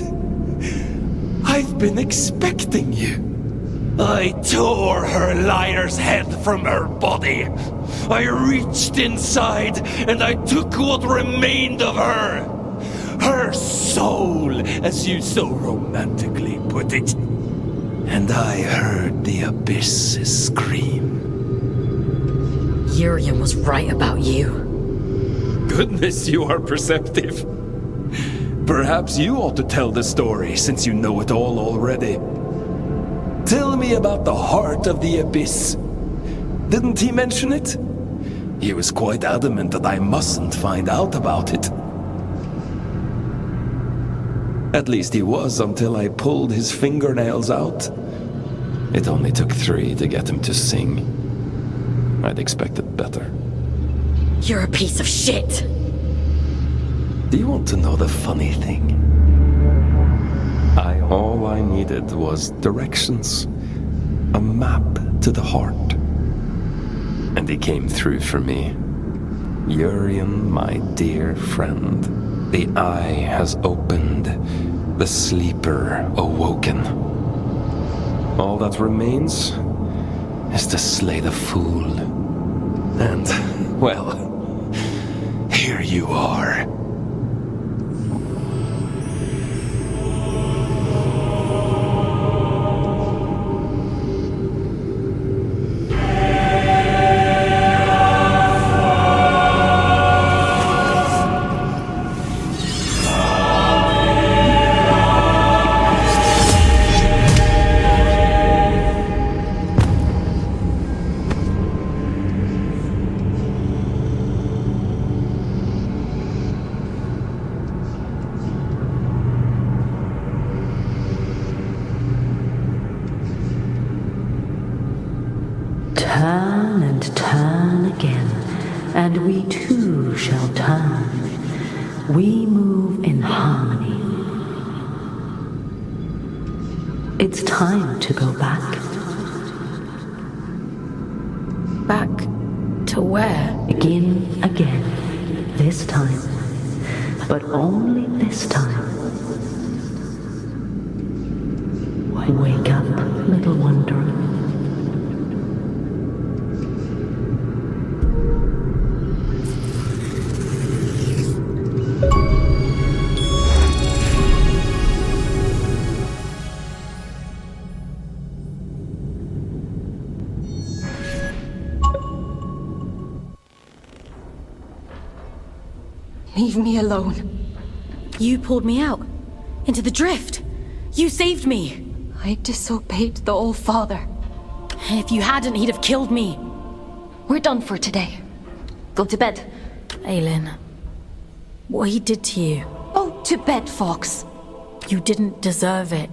I've been expecting you. I tore her liar's head from her body. I reached inside and I took what remained of her. Her soul, as you so romantically put it. And I heard the abyss scream. Urian was right about you. Goodness, you are perceptive. Perhaps you ought to tell the story, since you know it all already. Tell me about the heart of the abyss. Didn't he mention it? He was quite adamant that I mustn't find out about it. At least he was until I pulled his fingernails out. It only took 3 to get him to sing. I'd expected better. You're a piece of shit! Do you want to know the funny thing? All I needed was directions. A map to the heart. And he came through for me. Urian, my dear friend. The eye has opened. The sleeper awoken. All that remains is to slay the fool. And, well, here you are. Turn and turn again, and we too shall turn. We move in harmony. It's time to go back. Back to where? Begin again, this time. But only this time. Wake up, little wanderer. Leave me alone. You pulled me out. Into the drift. You saved me. I disobeyed the All-Father. If you hadn't, he'd have killed me. We're done for today. Go to bed. Aelin, what he did to you. Go to bed, Fox. You didn't deserve it.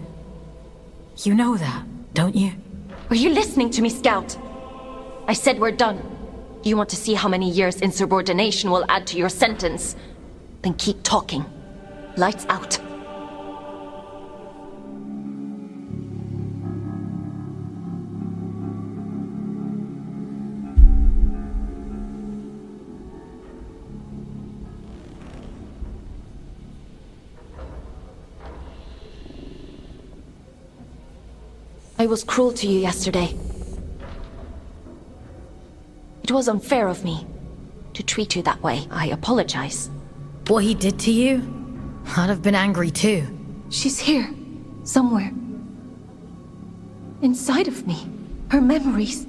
You know that, don't you? Were you listening to me, Scout? I said we're done. Do you want to see how many years insubordination will add to your sentence? Then keep talking. Lights out. I was cruel to you yesterday. It was unfair of me to treat you that way. I apologize. What he did to you? I'd have been angry too. She's here, somewhere. Inside of me. Her memories.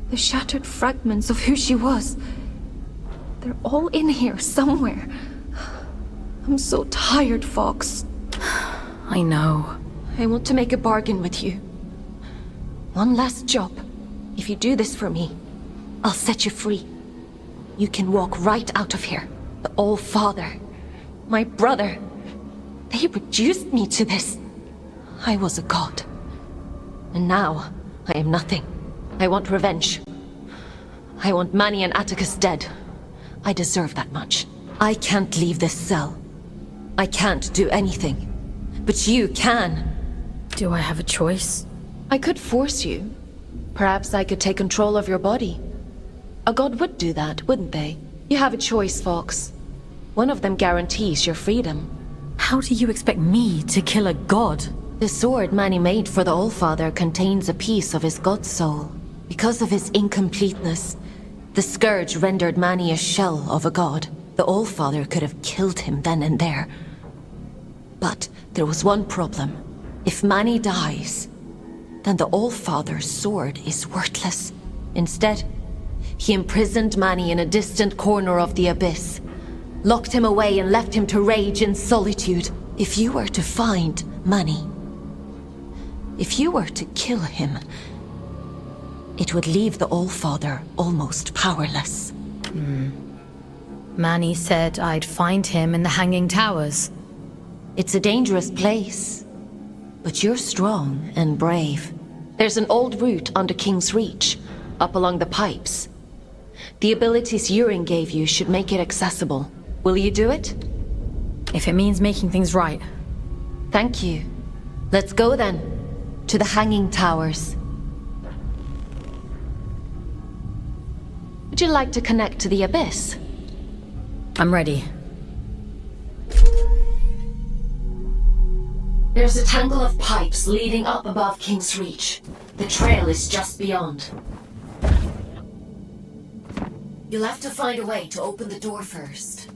The shattered fragments of who she was. They're all in here, somewhere. I'm so tired, Fox. I know. I want to make a bargain with you. One last job. If you do this for me, I'll set you free. You can walk right out of here. The All-Father, my brother, they reduced me to this. I was a god. And now, I am nothing. I want revenge. I want Manny and Atticus dead. I deserve that much. I can't leave this cell. I can't do anything. But you can. Do I have a choice? I could force you. Perhaps I could take control of your body. A god would do that, wouldn't they? You have a choice, Fox. One of them guarantees your freedom. How do you expect me to kill a god? The sword Manny made for the All-Father contains a piece of his god soul. Because of his incompleteness, the scourge rendered Manny a shell of a god. The All-Father could have killed him then and there. But there was one problem. If Manny dies, then the All-Father's sword is worthless. Instead, he imprisoned Manny in a distant corner of the abyss, locked him away and left him to rage in solitude. If you were to find Manny, if you were to kill him, it would leave the All-Father almost powerless. Manny said I'd find him in the Hanging Towers. It's a dangerous place, but you're strong and brave. There's an old route under King's Reach, up along the pipes. The abilities Yurin gave you should make it accessible. Will you do it? If it means making things right. Thank you. Let's go then, to the Hanging Towers. Would you like to connect to the Abyss? I'm ready. There's a tangle of pipes leading up above King's Reach. The trail is just beyond. You'll have to find a way to open the door first.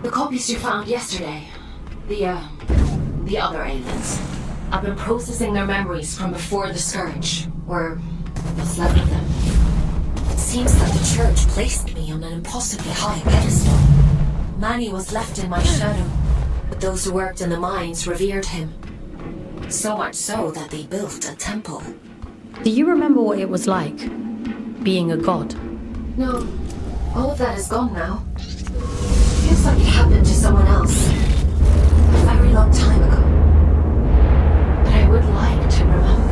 The copies you found yesterday. The other aliens. I've been processing their memories from before the Scourge, or what's left of them. It seems that the Church placed me on an impossibly high pedestal. Manny was left in my shadow, but those who worked in the mines revered him. So much so that they built a temple. Do you remember what it was like, being a god? No, all of that is gone now. It feels like it happened to someone else. A very long time ago. But I would like to remember.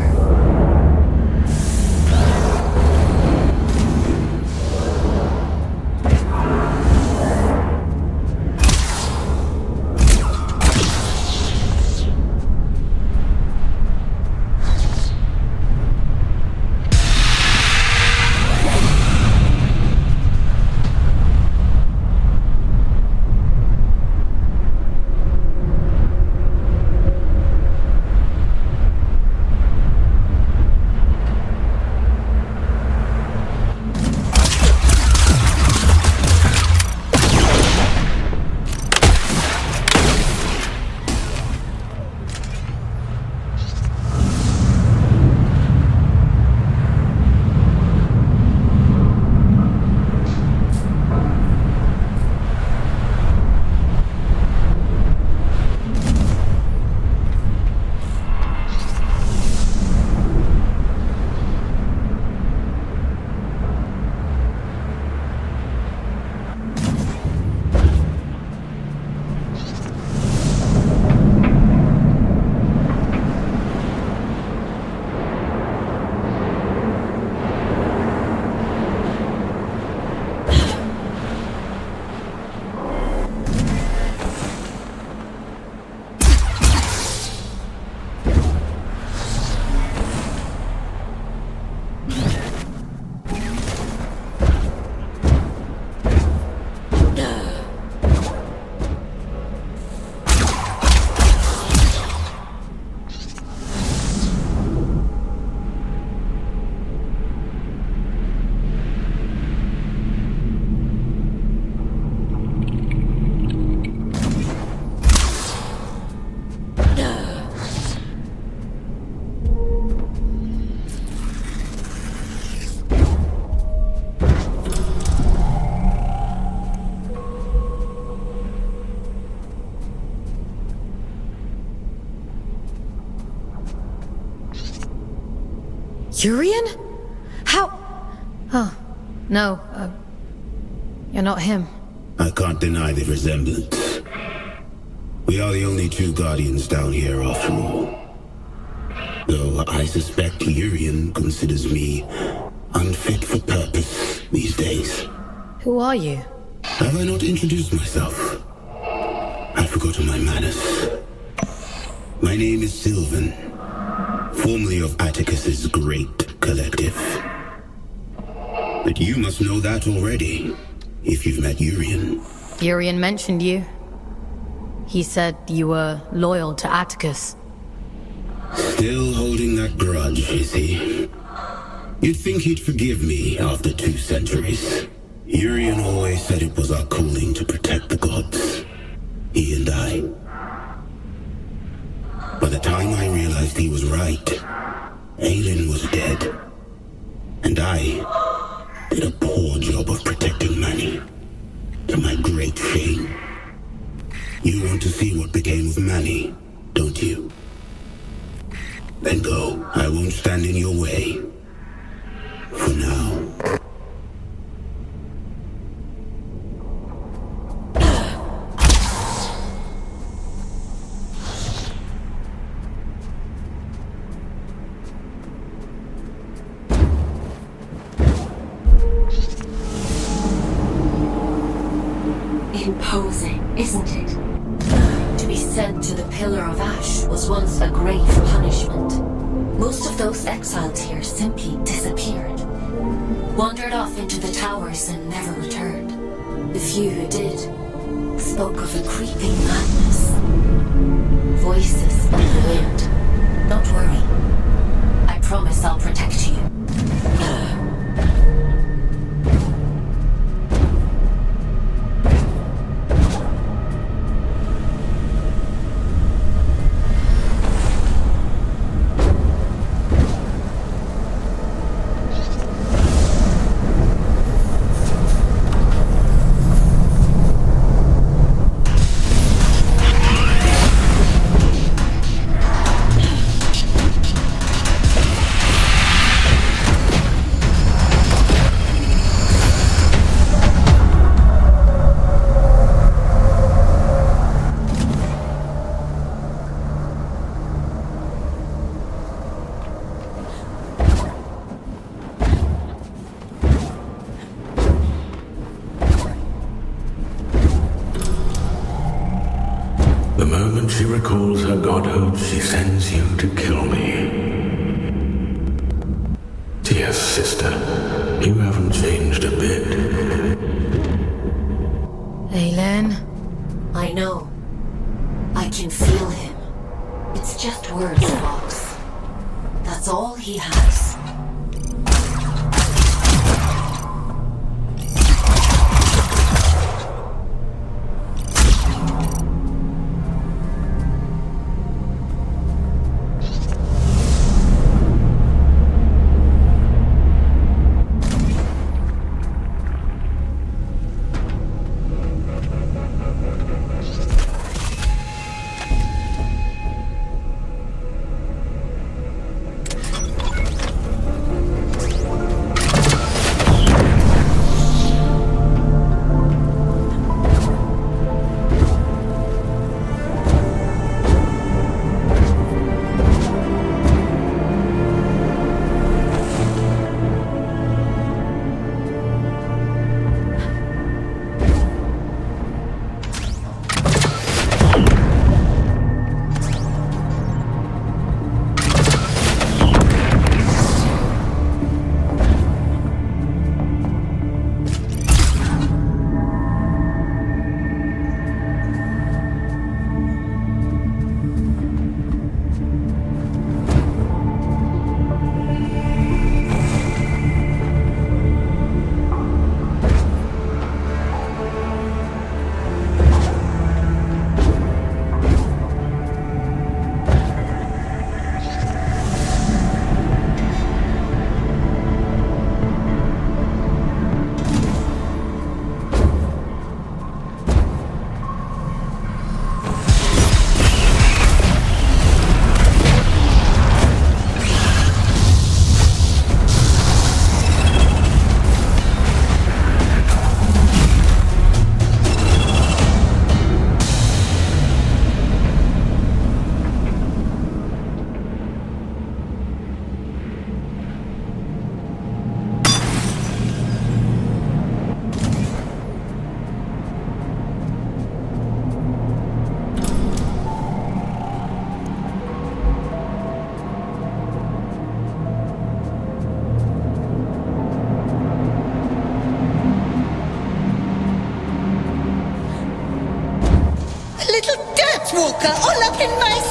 Urian? How? Oh, no, you're not him. I can't deny the resemblance. We are the only two Guardians down here after all. Though I suspect Urian considers me unfit for purpose these days. Who are you? Have I not introduced myself? I've forgotten my manners. My name is Sylvan, formerly of Atticus's Great Collective. But you must know that already, if you've met Urian. Urian mentioned you. He said you were loyal to Atticus. Still holding that grudge, is he? You'd think he'd forgive me after 2 centuries. Urian always said it was our calling to protect the gods. He and I. By the time I realized he was right, Aelin was dead. And I did a poor job of protecting Manny. To my great shame. You want to see what became of Manny, don't you? Then go. I won't stand in your way. For now. Imposing, isn't it? To be sent to the Pillar of Ash was once a grave punishment. Most of those exiled here simply disappeared. Wandered off into the towers and never returned. The few who did spoke of a creeping madness. Voices in the wind. Don't worry. I promise I'll protect you. she recalls her godhood, she sends you to kill me. Dear sister, you haven't changed a bit. Aelin? I know. I can feel him. It's just words, Fox. That's all he has. Walker all up in my